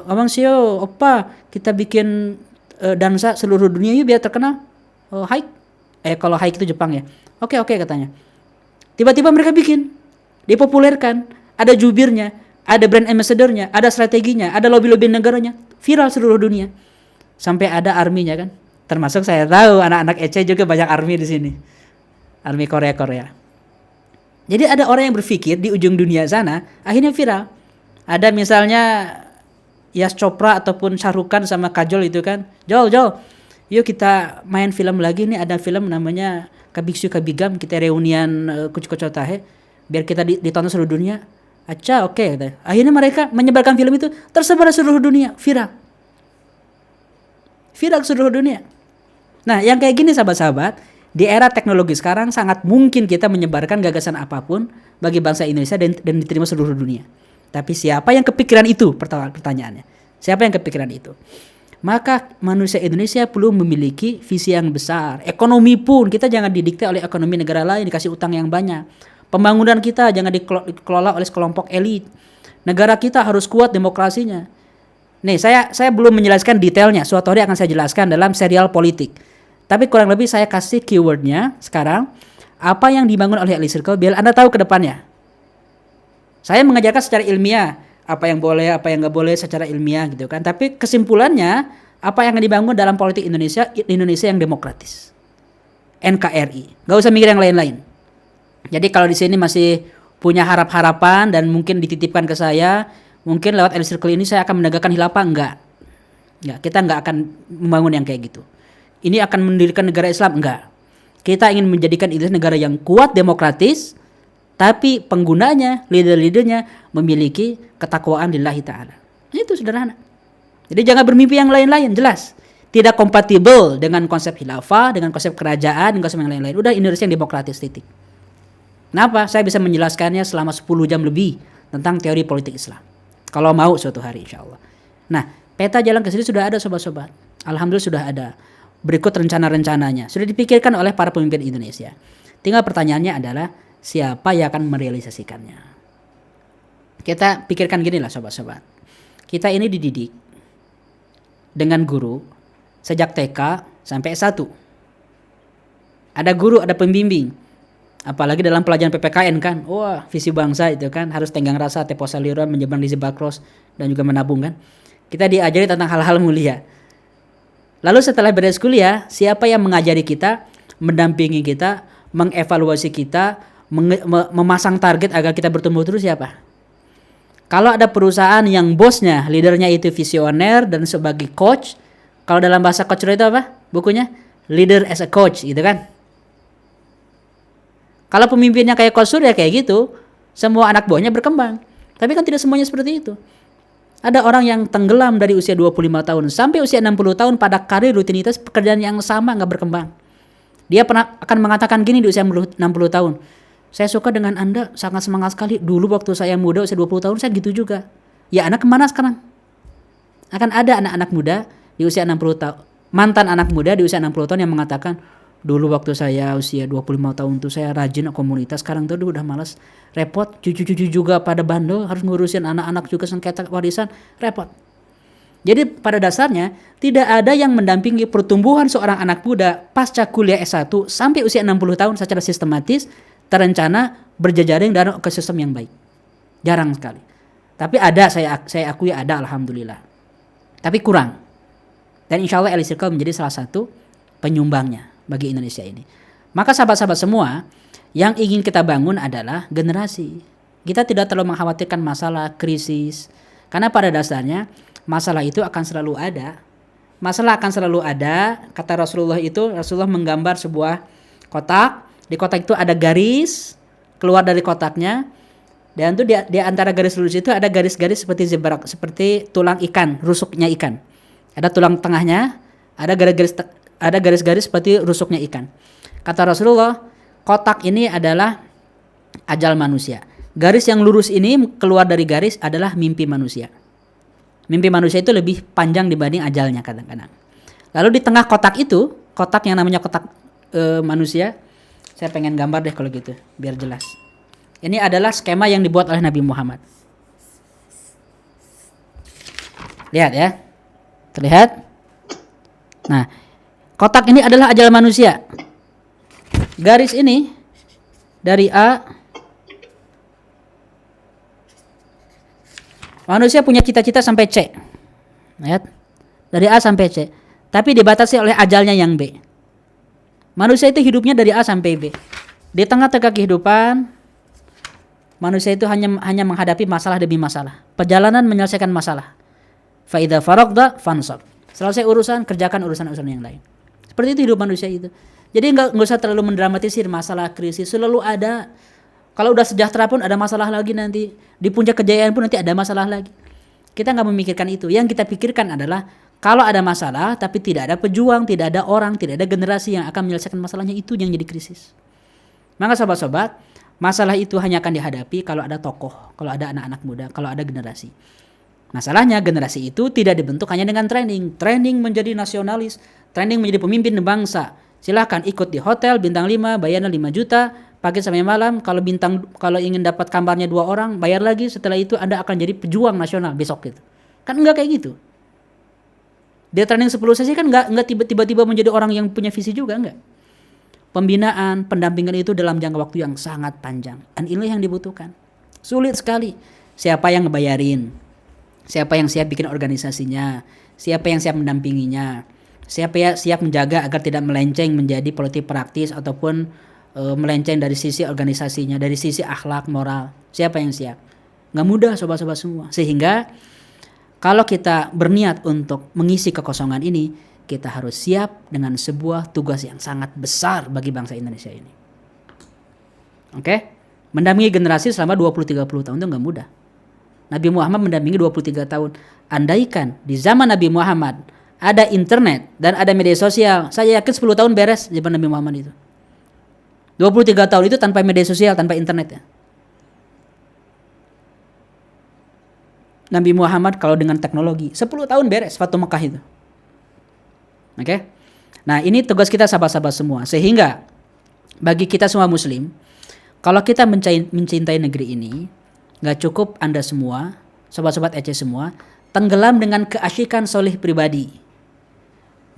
Speaker 1: abang sio, opa, kita bikin dansa seluruh dunia yuk biar terkenal. Hike. Kalau hike itu Jepang ya. Oke katanya. Tiba-tiba mereka bikin, dipopulerkan, ada jubirnya, ada brand ambassador-nya, ada strateginya, ada lobby-lobby negaranya, viral seluruh dunia. Sampai ada arminya kan. Termasuk saya tahu anak-anak Ece juga banyak army di sini. Army Korea. Jadi ada orang yang berpikir di ujung dunia sana akhirnya viral. Ada misalnya Yash Chopra ataupun Shah Rukh Khan sama Kajol itu kan. Jol, yuk kita main film lagi nih, ada film namanya Kabiksu Kabigam, kita reunian Kuchikocho Tahe biar kita ditonton seluruh dunia. Acha, oke. Akhirnya mereka menyebarkan film itu, tersebar di seluruh dunia, viral ke seluruh dunia. Nah, yang kayak gini sahabat-sahabat, di era teknologi sekarang sangat mungkin kita menyebarkan gagasan apapun bagi bangsa Indonesia dan diterima seluruh dunia. Tapi siapa yang kepikiran itu? Pertanyaannya. Siapa yang kepikiran itu? Maka manusia Indonesia perlu memiliki visi yang besar. Ekonomi pun kita jangan didikte oleh ekonomi negara lain, dikasih utang yang banyak. Pembangunan kita jangan dikelola oleh sekelompok elit. Negara kita harus kuat demokrasinya. Nih, saya belum menjelaskan detailnya. Suatu hari akan saya jelaskan dalam serial politik. Tapi kurang lebih saya kasih keywordnya sekarang. Apa yang dibangun oleh Elite Circle biar Anda tahu ke depannya. Saya mengajarkan secara ilmiah. Apa yang boleh, apa yang nggak boleh secara ilmiah gitu kan. Tapi kesimpulannya, apa yang dibangun dalam politik Indonesia yang demokratis. NKRI. Nggak usah mikir yang lain-lain. Jadi kalau di sini masih punya harapan dan mungkin dititipkan ke saya, mungkin lewat Elite Circle ini saya akan menegakkan khilafah, enggak, kita enggak akan membangun yang kayak gitu. Ini akan mendirikan negara Islam, enggak. Kita ingin menjadikan Indonesia negara yang kuat, demokratis, tapi penggunanya, leader-leadernya memiliki ketakwaan lillahi ta'ala. Itu sederhana. Jadi jangan bermimpi yang lain-lain, jelas. Tidak kompatibel dengan konsep khilafah, dengan konsep kerajaan, dengan konsep yang lain-lain. Udah Indonesia yang demokratis, titik. Kenapa? Saya bisa menjelaskannya selama 10 jam lebih tentang teori politik Islam. Kalau mau suatu hari insya Allah. Nah, peta jalan ke sini sudah ada sobat-sobat. Alhamdulillah sudah ada. Berikut rencana-rencananya. Sudah dipikirkan oleh para pemimpin Indonesia. Tinggal pertanyaannya adalah siapa yang akan merealisasikannya. Kita pikirkan gini lah sobat-sobat. Kita ini dididik dengan guru sejak TK sampai S1. Ada guru, ada pembimbing. Apalagi dalam pelajaran PPKN kan. Wah, visi bangsa itu kan harus tenggang rasa, tepo saliran, menyeberang di zebakros dan juga menabung kan. Kita diajari tentang hal-hal mulia. Lalu setelah beres kuliah, siapa yang mengajari kita, mendampingi kita, mengevaluasi kita, memasang target agar kita bertumbuh terus siapa? Kalau ada perusahaan yang bosnya, leadernya itu visioner dan sebagai coach, kalau dalam bahasa coach itu apa? Bukunya Leader as a Coach gitu kan. Kalau pemimpinnya kayak Coach Surya kayak gitu, semua anak buahnya berkembang. Tapi kan tidak semuanya seperti itu. Ada orang yang tenggelam dari usia 25 tahun sampai usia 60 tahun pada karir rutinitas pekerjaan yang sama nggak berkembang. Dia akan mengatakan gini di usia 60 tahun. Saya suka dengan Anda, sangat semangat sekali. Dulu waktu saya muda usia 20 tahun saya gitu juga. Ya anak kemana sekarang? Akan ada anak-anak muda di usia 60 tahun. Mantan anak muda di usia 60 tahun yang mengatakan, dulu waktu saya usia 25 tahun tuh saya rajin komunitas, sekarang tuh udah malas, repot, cucu-cucu juga pada bandel, harus ngurusin anak-anak juga sengketa warisan, repot. Jadi pada dasarnya tidak ada yang mendampingi pertumbuhan seorang anak muda pasca kuliah S1 sampai usia 60 tahun secara sistematis, terencana, berjejaring dan ke sistem yang baik. Jarang sekali. Tapi ada, saya akui ada, alhamdulillah. Tapi kurang. Dan insya Allah Elite Circle menjadi salah satu penyumbangnya bagi Indonesia ini. Maka sahabat-sahabat semua, yang ingin kita bangun adalah generasi. Kita tidak terlalu mengkhawatirkan masalah krisis, karena pada dasarnya masalah itu akan selalu ada. Masalah akan selalu ada. Kata Rasulullah itu, Rasulullah menggambar sebuah kotak. Di kotak itu ada garis keluar dari kotaknya, dan itu di antara garis lurus itu ada garis-garis seperti zebra, seperti tulang ikan, rusuknya ikan. Ada tulang tengahnya, ada garis-garis seperti rusuknya ikan. Kata Rasulullah, kotak ini adalah ajal manusia. Garis yang lurus ini keluar dari garis adalah mimpi manusia. Mimpi manusia itu lebih panjang dibanding ajalnya kadang-kadang. Lalu di tengah kotak itu, kotak yang namanya kotak manusia, saya pengen gambar deh kalau gitu, biar jelas. Ini adalah skema yang dibuat oleh Nabi Muhammad. Lihat ya, terlihat? Nah, kotak ini adalah ajal manusia. Garis ini dari A, manusia punya cita-cita sampai C. Lihat, dari A sampai C. Tapi dibatasi oleh ajalnya yang B. Manusia itu hidupnya dari A sampai B. Di tengah-tengah kehidupan, manusia itu hanya menghadapi masalah demi masalah. Perjalanan menyelesaikan masalah. Fa idza faragda fansab. Selesai urusan, kerjakan urusan-urusan yang lain. Seperti itu hidup manusia itu. Jadi nggak usah terlalu mendramatisir masalah krisis. Selalu ada. Kalau udah sejahtera pun ada masalah lagi nanti. Di puncak kejayaan pun nanti ada masalah lagi. Kita nggak memikirkan itu. Yang kita pikirkan adalah kalau ada masalah tapi tidak ada pejuang, tidak ada orang, tidak ada generasi yang akan menyelesaikan masalahnya, itu yang jadi krisis. Maka sobat-sobat, masalah itu hanya akan dihadapi kalau ada tokoh, kalau ada anak-anak muda, kalau ada generasi. Masalahnya generasi itu tidak dibentuk hanya dengan training. Training menjadi nasionalis, training menjadi pemimpin bangsa. Silahkan ikut di hotel bintang 5, bayarnya 5 juta, pagi sampai malam. Kalau ingin dapat kamarnya 2 orang, bayar lagi. Setelah itu Anda akan jadi pejuang nasional besok gitu. Kan enggak kayak gitu. Dia training 10 sesi kan enggak tiba-tiba menjadi orang yang punya visi juga, enggak. Pembinaan, pendampingan itu dalam jangka waktu yang sangat panjang. Dan ini yang dibutuhkan. Sulit sekali. Siapa yang ngebayarin? Siapa yang siap bikin organisasinya? Siapa yang siap mendampinginya? Siapa yang siap menjaga agar tidak melenceng menjadi politik praktis ataupun melenceng dari sisi organisasinya, dari sisi akhlak, moral? Siapa yang siap? Nggak mudah sobat-sobat semua. Sehingga kalau kita berniat untuk mengisi kekosongan ini, kita harus siap dengan sebuah tugas yang sangat besar bagi bangsa Indonesia ini. Oke? Mendampingi generasi selama 20-30 tahun itu nggak mudah. Nabi Muhammad mendampingi 23 tahun. Andaikan di zaman Nabi Muhammad ada internet dan ada media sosial, saya yakin 10 tahun beres zaman Nabi Muhammad itu. 23 tahun itu tanpa media sosial, tanpa internet ya. Nabi Muhammad kalau dengan teknologi 10 tahun beres Fatu Mekah itu. Oke? Nah, ini tugas kita sahabat-sahabat semua. Sehingga bagi kita semua muslim, kalau kita mencintai negeri ini, gak cukup Anda semua, sobat-sobat EC semua, tenggelam dengan keasyikan soleh pribadi.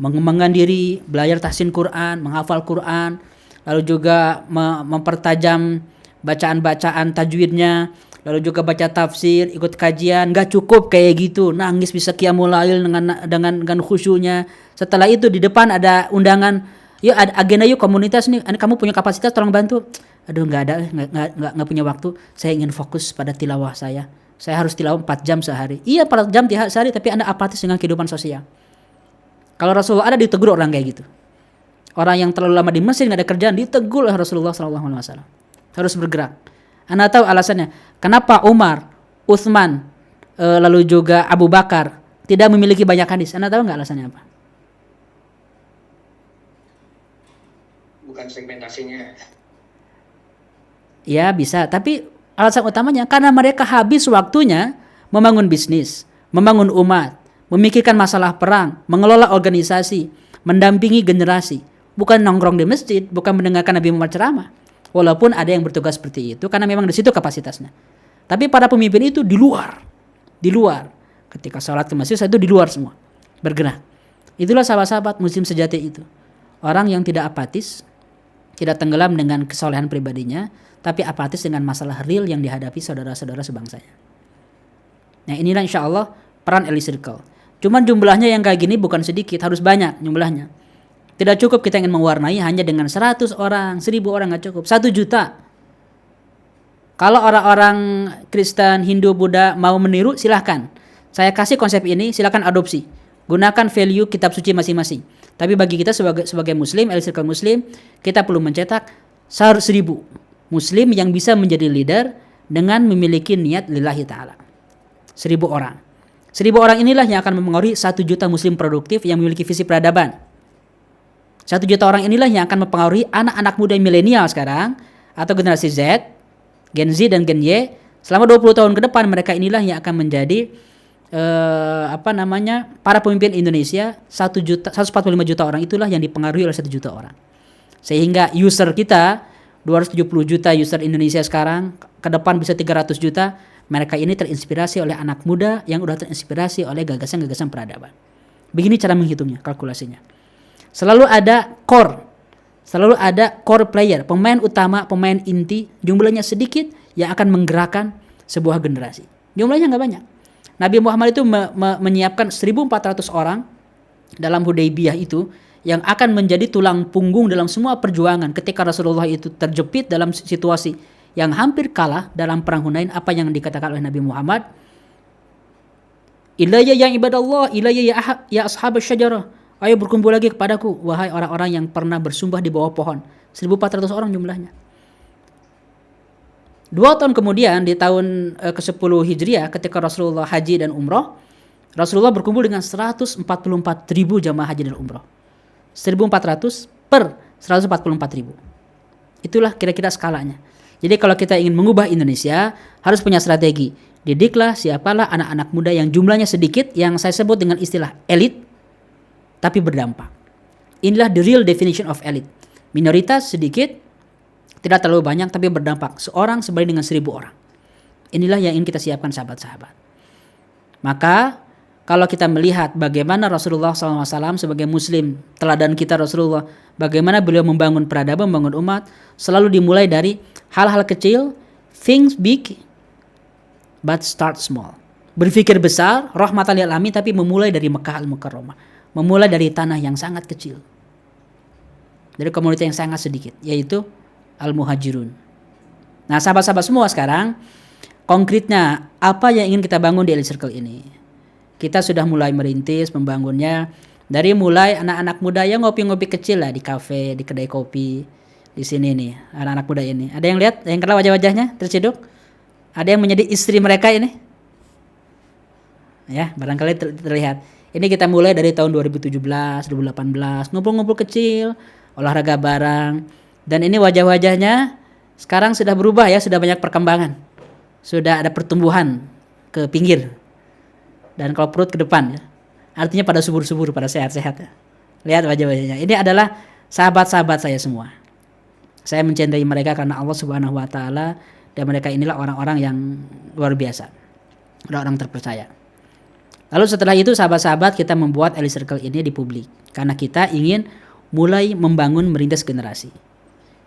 Speaker 1: Mengembangkan diri, belajar tahsin Quran, menghafal Quran, lalu juga mempertajam bacaan-bacaan tajwidnya, lalu juga baca tafsir, ikut kajian. Gak cukup kayak gitu, nangis bisa qiyamul lail dengan khusyunya. Setelah itu di depan ada undangan, yuk ada agenda, yuk komunitas nih, kamu punya kapasitas tolong bantu. Aduh nggak punya waktu, saya ingin fokus pada tilawah saya harus tilawah 4 jam sehari. Iya 4 jam sehari, tapi Anda apatis dengan kehidupan sosial. Kalau Rasulullah ada ditegur orang kayak gitu. Orang yang terlalu lama di Mesir nggak ada kerjaan ditegur oleh Rasulullah SAW. Harus bergerak. Anda tahu alasannya kenapa Umar, Utsman, lalu juga Abu Bakar tidak memiliki banyak hadis? Anda tahu nggak alasannya apa?
Speaker 4: Bukan segmentasinya.
Speaker 1: Ya bisa, tapi alasan utamanya karena mereka habis waktunya membangun bisnis, membangun umat, memikirkan masalah perang, mengelola organisasi, mendampingi generasi. Bukan nongkrong di masjid, bukan mendengarkan Nabi Muhammad ceramah. Walaupun ada yang bertugas seperti itu karena memang di situ kapasitasnya. Tapi para pemimpin itu di luar. Ketika sholat ke masjid itu di luar semua, bergerak. Itulah sahabat-sahabat muslim sejati itu. Orang yang tidak apatis, tidak tenggelam dengan kesolehan pribadinya, tapi apatis dengan masalah real yang dihadapi saudara-saudara sebangsanya. Nah inilah insya Allah peran Elite Circle. Cuman jumlahnya yang kayak gini bukan sedikit, harus banyak jumlahnya. Tidak cukup kita ingin mewarnai hanya dengan 100 orang, 1000 orang gak cukup, 1 juta. Kalau orang-orang Kristen, Hindu, Buddha mau meniru silahkan. Saya kasih konsep ini, silahkan adopsi. Gunakan value kitab suci masing-masing. Tapi bagi kita sebagai muslim, Elite Circle muslim, kita perlu mencetak 1000 muslim yang bisa menjadi leader dengan memiliki niat lillahi ta'ala. 1000 orang. 1000 orang inilah yang akan mempengaruhi 1 juta muslim produktif yang memiliki visi peradaban. 1 juta orang inilah yang akan mempengaruhi anak-anak muda milenial sekarang atau generasi Z, Gen Z dan Gen Y. Selama 20 tahun ke depan mereka inilah yang akan menjadi para pemimpin Indonesia. 145 juta orang itulah yang dipengaruhi oleh 1 juta orang. Sehingga user kita 270 juta user Indonesia sekarang, ke depan bisa 300 juta. Mereka ini terinspirasi oleh anak muda yang udah terinspirasi oleh gagasan-gagasan peradaban. Begini cara menghitungnya, kalkulasinya. Selalu ada core player, pemain utama, pemain inti, jumlahnya sedikit yang akan menggerakkan sebuah generasi. Jumlahnya nggak banyak. Nabi Muhammad itu menyiapkan 1.400 orang dalam Hudaybiyah itu yang akan menjadi tulang punggung dalam semua perjuangan ketika Rasulullah itu terjepit dalam situasi yang hampir kalah dalam perang Hunain. Apa yang dikatakan oleh Nabi Muhammad? Ilayya ya ibadallah, ilayya ya ashab syajarah. Ayo berkumpul lagi kepadaku, wahai orang-orang yang pernah bersumpah di bawah pohon. 1.400 orang jumlahnya. 2 tahun kemudian di tahun ke-10 Hijriah ketika Rasulullah haji dan umroh, Rasulullah berkumpul dengan 144.000 jamaah haji dan umroh. 1.400 per 144.000. Itulah kira-kira skalanya. Jadi kalau kita ingin mengubah Indonesia harus punya strategi. Didiklah, siapalah anak-anak muda yang jumlahnya sedikit, yang saya sebut dengan istilah elit tapi berdampak. Inilah the real definition of elite. Minoritas sedikit, tidak terlalu banyak tapi berdampak. Seorang sebanding dengan 1.000 orang. Inilah yang ingin kita siapkan sahabat-sahabat. Maka kalau kita melihat bagaimana Rasulullah SAW sebagai muslim, teladan kita Rasulullah, bagaimana beliau membangun peradaban, membangun umat, selalu dimulai dari hal-hal kecil, things big but start small. Berpikir besar, rahmatan lil alamin, tapi memulai dari Mekah al-Mukarramah, memulai dari tanah yang sangat kecil, dari komunitas yang sangat sedikit, yaitu Al-Muhajirun. Nah, sahabat-sahabat semua sekarang, konkretnya apa yang ingin kita bangun di Elite Circle ini? Kita sudah mulai merintis, membangunnya dari mulai anak-anak muda yang ngopi-ngopi kecil lah di kafe, di kedai kopi, di sini nih, anak-anak muda ini. Ada yang lihat? Yang kenal wajah-wajahnya terciduk? Ada yang menjadi istri mereka ini? Ya, barangkali terlihat. Ini kita mulai dari tahun 2017, 2018, ngumpul-ngumpul kecil, olahraga bareng. Dan ini wajah-wajahnya sekarang sudah berubah ya, sudah banyak perkembangan. Sudah ada pertumbuhan ke pinggir. Dan kalau perut ke depan ya. Artinya pada subur-subur, pada sehat-sehat ya. Lihat wajah-wajahnya. Ini adalah sahabat-sahabat saya semua. Saya mencintai mereka karena Allah Subhanahu wa taala, dan mereka inilah orang-orang yang luar biasa. Orang-orang terpercaya. Lalu setelah itu sahabat-sahabat kita membuat Elite Circle ini di publik. Karena kita ingin mulai membangun merintis generasi.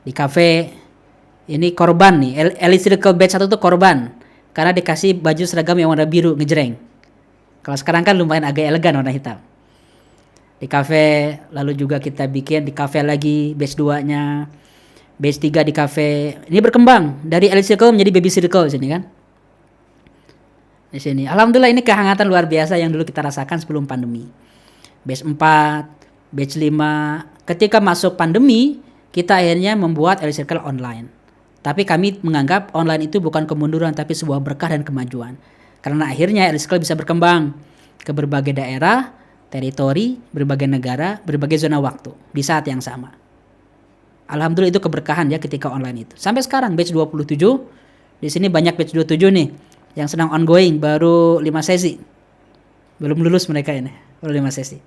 Speaker 1: Di kafe ini korban nih, Elite Circle batch 1 itu korban karena dikasih baju seragam yang warna biru ngejreng. Kalau sekarang kan lumayan agak elegan warna hitam. Di kafe, lalu juga kita bikin di kafe lagi batch 2-nya, batch 3 di kafe. Ini berkembang dari Elite Circle menjadi Baby Circle di sini kan. Di sini. Alhamdulillah ini kehangatan luar biasa yang dulu kita rasakan sebelum pandemi. Batch 4, batch 5, ketika masuk pandemi kita akhirnya membuat Elite Circle online. Tapi kami menganggap online itu bukan kemunduran tapi sebuah berkah dan kemajuan. Karena akhirnya Elite Circle bisa berkembang ke berbagai daerah, teritori, berbagai negara, berbagai zona waktu di saat yang sama. Alhamdulillah itu keberkahan ya ketika online itu. Sampai sekarang batch 27, di sini banyak batch 27 nih yang sedang ongoing, baru 5 sesi. Belum lulus mereka ini, baru 5 sesi.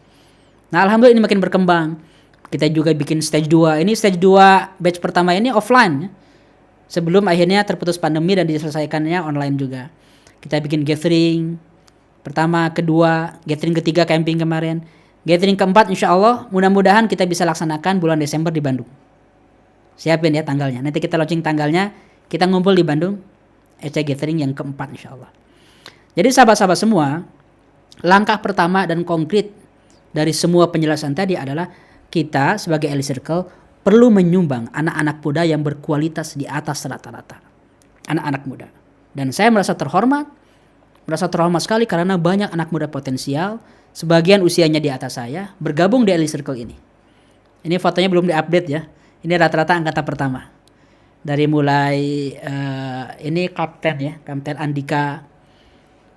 Speaker 1: Nah, alhamdulillah ini makin berkembang. Kita juga bikin stage 2. Ini stage 2 batch pertama ini offline ya. Sebelum akhirnya terputus pandemi dan diselesaikannya online juga. Kita bikin gathering pertama, kedua, gathering ketiga camping kemarin. Gathering keempat insya Allah mudah-mudahan kita bisa laksanakan bulan Desember di Bandung. Siapin ya tanggalnya. Nanti kita launching tanggalnya. Kita ngumpul di Bandung. EC gathering yang keempat insya Allah. Jadi sahabat-sahabat semua, langkah pertama dan konkret dari semua penjelasan tadi adalah kita sebagai Elite Circle perlu menyumbang anak-anak muda yang berkualitas di atas rata-rata. Anak-anak muda. Dan saya merasa terhormat sekali karena banyak anak muda potensial, sebagian usianya di atas saya, bergabung di Elite Circle ini. Ini fotonya belum diupdate ya. Ini rata-rata angkatan pertama. Dari mulai ini kapten ya, Kapten Andika,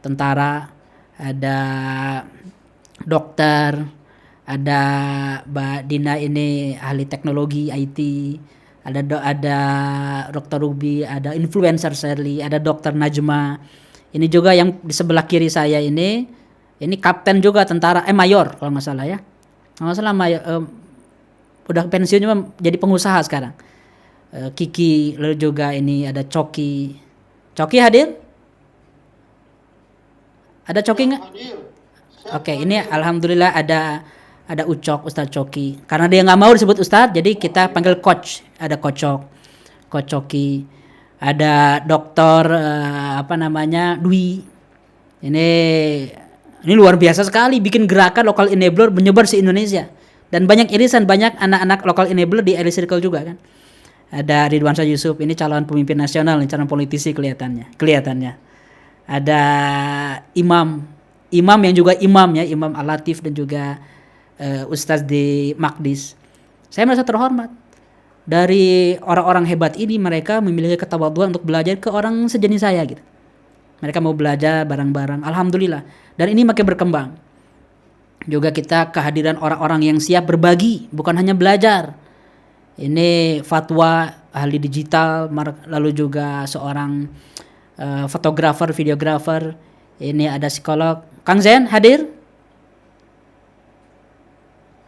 Speaker 1: tentara, ada dokter, ada Mbak Dina ini ahli teknologi IT, ada Dr. Ruby, ada influencer Shirley, ada Dr. Najma. Ini juga yang di sebelah kiri saya ini kapten juga tentara, mayor kalau nggak salah ya. Kalau nggak salah mayor, udah pensiun cuma jadi pengusaha sekarang. Kiki, lalu juga ini ada Coki. Coki hadir? Ada Coki nggak? Oke, ini alhamdulillah ada Ucok, Ustadz Coki. Karena dia nggak mau disebut Ustadz, jadi kita panggil Coach. Ada Kocok, Coach Coki. Ada Dokter Dwi. Ini luar biasa sekali, bikin gerakan local enabler menyebar se Indonesia. Dan banyak irisan, banyak anak-anak local enabler di Early Circle juga kan. Ada Ridwan Shah Yusuf, ini calon pemimpin nasional, ini calon politisi kelihatannya. Ada imam yang juga imam ya, Imam Al-Latif dan juga Ustadz di Makdis. Saya merasa terhormat. Dari orang-orang hebat ini, mereka memiliki ketawaduan untuk belajar ke orang sejenis saya gitu. Mereka mau belajar bareng-bareng, alhamdulillah. Dan ini makin berkembang. Juga kita kehadiran orang-orang yang siap berbagi, bukan hanya belajar. Ini fatwa, ahli digital, lalu juga seorang fotografer, videografer. Ini ada psikolog. Kang Zen hadir?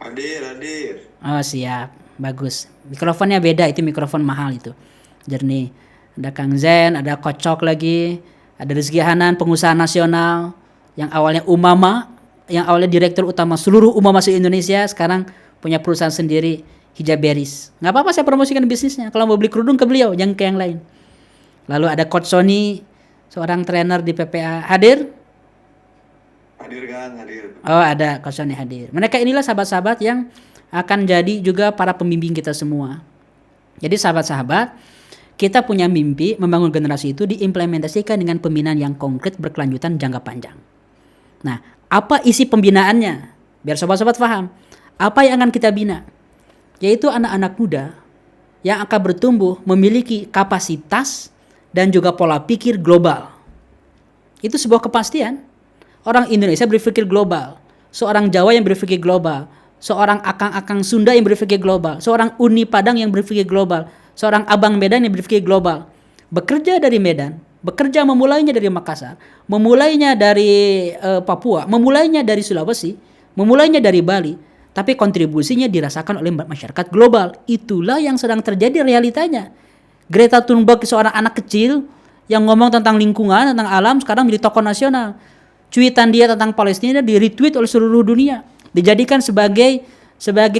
Speaker 5: Hadir.
Speaker 1: Oh siap, bagus. Mikrofonnya beda, itu mikrofon mahal itu. Jernih. Ada Kang Zen, ada Kocok lagi, ada Rizky Hanan, pengusaha nasional yang awalnya yang awalnya direktur utama seluruh umama se-Indonesia, sekarang punya perusahaan sendiri, Hijaberis. Nggak apa-apa saya promosikan bisnisnya. Kalau mau beli kerudung ke beliau, jangan ke yang lain. Lalu ada Coach Sony, seorang trainer di PPA. Hadir?
Speaker 5: Hadir Kang, hadir.
Speaker 1: Oh ada Coach Sony hadir. Mereka inilah sahabat-sahabat yang akan jadi juga para pembimbing kita semua. Jadi sahabat-sahabat, kita punya mimpi membangun generasi itu diimplementasikan dengan pembinaan yang konkret berkelanjutan jangka panjang. Nah, apa isi pembinaannya? Biar sobat-sobat paham. Apa yang akan kita bina? Yaitu anak-anak muda yang akan bertumbuh memiliki kapasitas dan juga pola pikir global. Itu sebuah kepastian. Orang Indonesia berpikir global. Seorang Jawa yang berpikir global. Seorang akang-akang Sunda yang berpikir global. Seorang Uni Padang yang berpikir global. Seorang Abang Medan yang berpikir global. Bekerja dari Medan. Bekerja memulainya dari Makassar. Memulainya dari Papua. Memulainya dari Sulawesi. Memulainya dari Bali. Tapi kontribusinya dirasakan oleh masyarakat global. Itulah yang sedang terjadi realitanya. Greta Thunberg seorang anak kecil yang ngomong tentang lingkungan, tentang alam, sekarang menjadi tokoh nasional. Cuitan dia tentang Palestina di-retweet oleh seluruh dunia. Dijadikan sebagai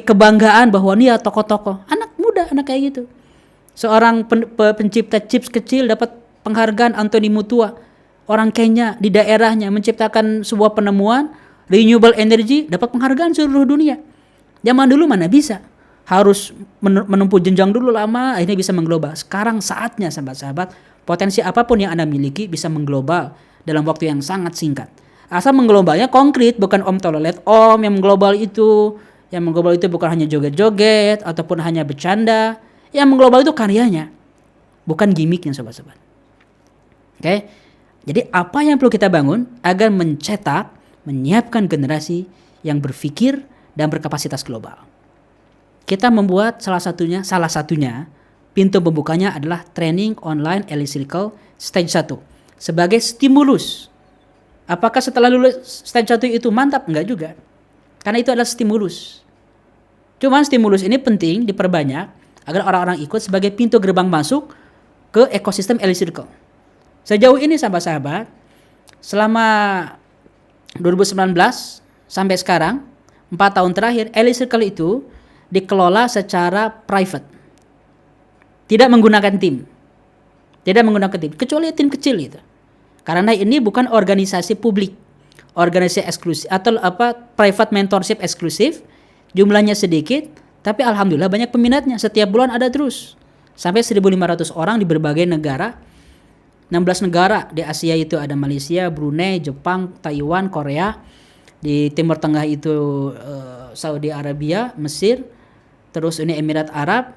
Speaker 1: kebanggaan bahwa dia tokoh-tokoh. Anak muda, anak kayak gitu. Seorang pencipta chips kecil dapat penghargaan Anthony Mutua. Orang Kenya di daerahnya menciptakan sebuah penemuan renewable energy, dapat penghargaan seluruh dunia. Zaman dulu mana bisa, harus menempuh jenjang dulu lama, akhirnya bisa mengglobal. Sekarang saatnya sahabat-sahabat, potensi apapun yang Anda miliki bisa mengglobal dalam waktu yang sangat singkat. Asal mengglobalnya konkret, bukan om tolelet om yang mengglobal itu. Yang mengglobal itu bukan hanya joget-joget ataupun hanya bercanda. Yang mengglobal itu karyanya, bukan gimmicknya sobat-sobat. Oke. Jadi apa yang perlu kita bangun agar menyiapkan generasi yang berpikir dan berkapasitas global. Kita membuat salah satunya pintu pembukanya adalah training online Early Circle stage 1 sebagai stimulus. Apakah setelah lulus stage 1 itu mantap? Enggak juga. Karena itu adalah stimulus. Cuman stimulus ini penting diperbanyak agar orang-orang ikut sebagai pintu gerbang masuk ke ekosistem Early Circle. Sejauh ini sahabat-sahabat, selama 2019 sampai sekarang 4 tahun terakhir Early Circle itu dikelola secara private, tidak menggunakan tim, kecuali tim kecil itu, karena ini bukan organisasi publik, organisasi eksklusif atau private mentorship eksklusif, jumlahnya sedikit tapi alhamdulillah banyak peminatnya, setiap bulan ada terus sampai 1.500 orang di berbagai negara. 16 negara di Asia itu ada Malaysia, Brunei, Jepang, Taiwan, Korea. Di Timur Tengah itu Saudi Arabia, Mesir, terus ini Emirat Arab.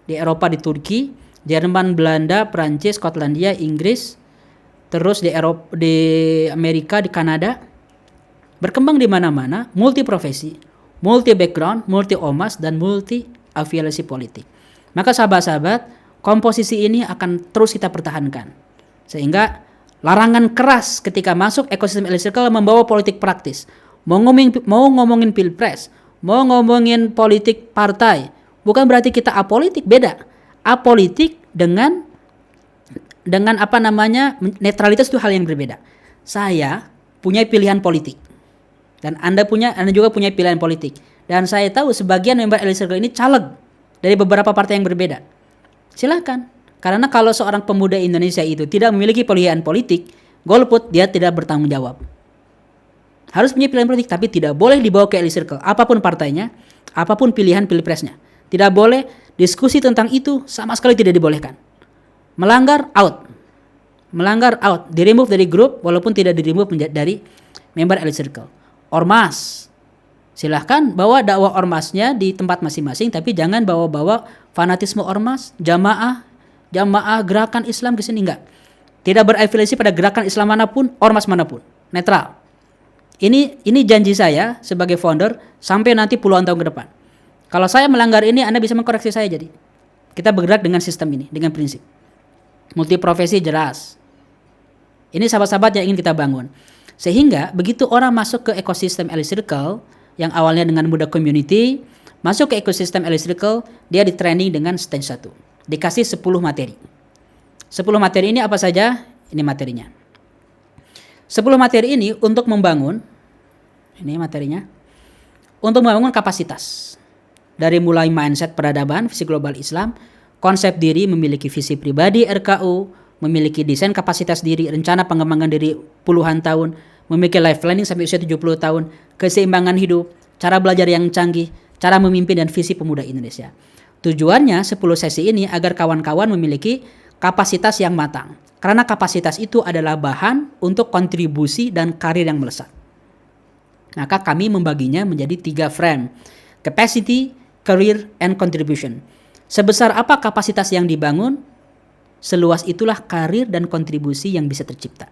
Speaker 1: Di Eropa di Turki, Jerman, Belanda, Prancis, Skotlandia, Inggris. Terus di Amerika, di Kanada. Berkembang di mana-mana, multi profesi, multi background, multi ormas, dan multi afiliasi politik. Maka sahabat-sahabat, komposisi ini akan terus kita pertahankan. Sehingga larangan keras ketika masuk ekosistem elite circle membawa politik praktis. Mau ngomongin pilpres, mau ngomongin politik partai, bukan berarti kita apolitik, beda. Apolitik dengan netralitas itu hal yang berbeda. Saya punya pilihan politik dan Anda juga punya pilihan politik. Dan saya tahu sebagian member elite circle ini caleg dari beberapa partai yang berbeda. Silakan. Karena kalau seorang pemuda Indonesia itu tidak memiliki pilihan politik, golput, dia tidak bertanggung jawab. Harus punya pilihan politik, tapi tidak boleh dibawa ke elite circle. Apapun partainya, apapun pilihan pilpresnya. Tidak boleh diskusi tentang itu, sama sekali tidak dibolehkan. Melanggar, out. Di-remove dari grup, walaupun tidak di-remove dari member elite circle. Ormas. Silahkan bawa dakwah ormasnya di tempat masing-masing, tapi jangan bawa-bawa fanatisme ormas, jamaah gerakan Islam ke sini, enggak. Tidak berafiliasi pada gerakan Islam manapun, ormas manapun. Netral. Ini janji saya sebagai founder sampai nanti puluhan tahun ke depan. Kalau saya melanggar ini, Anda bisa mengkoreksi saya jadi. Kita bergerak dengan sistem ini, dengan prinsip. Multiprofesi jelas. Ini sahabat-sahabat yang ingin kita bangun. Sehingga begitu orang masuk ke ekosistem elite circle yang awalnya dengan muda community, masuk ke ekosistem elite circle, dia di training dengan stage 1. Dikasih 10 materi. 10 materi ini apa saja? Ini materinya. 10 materi ini untuk membangun, ini materinya, untuk membangun kapasitas. Dari mulai mindset peradaban, visi global Islam, konsep diri, memiliki visi pribadi RKU, memiliki desain kapasitas diri, rencana pengembangan diri puluhan tahun, memiliki life planning sampai usia 70 tahun, keseimbangan hidup, cara belajar yang canggih, cara memimpin dan visi pemuda Indonesia. Tujuannya 10 sesi ini agar kawan-kawan memiliki kapasitas yang matang. Karena kapasitas itu adalah bahan untuk kontribusi dan karir yang melesat. Maka kami membaginya menjadi 3 frame. Capacity, career, and contribution. Sebesar apa kapasitas yang dibangun, seluas itulah karir dan kontribusi yang bisa tercipta.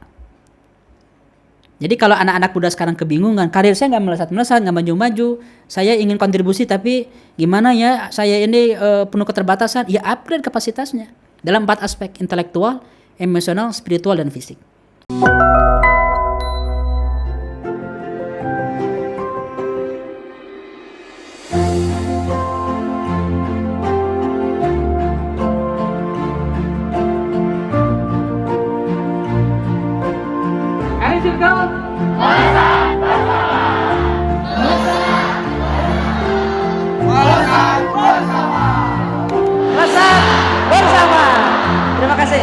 Speaker 1: Jadi kalau anak-anak muda sekarang kebingungan, karir saya nggak melesat, nggak maju-maju, saya ingin kontribusi tapi gimana ya, saya ini penuh keterbatasan, ya upgrade kapasitasnya dalam 4 aspek, intelektual, emosional, spiritual, dan fisik. Bersama. Terima kasih.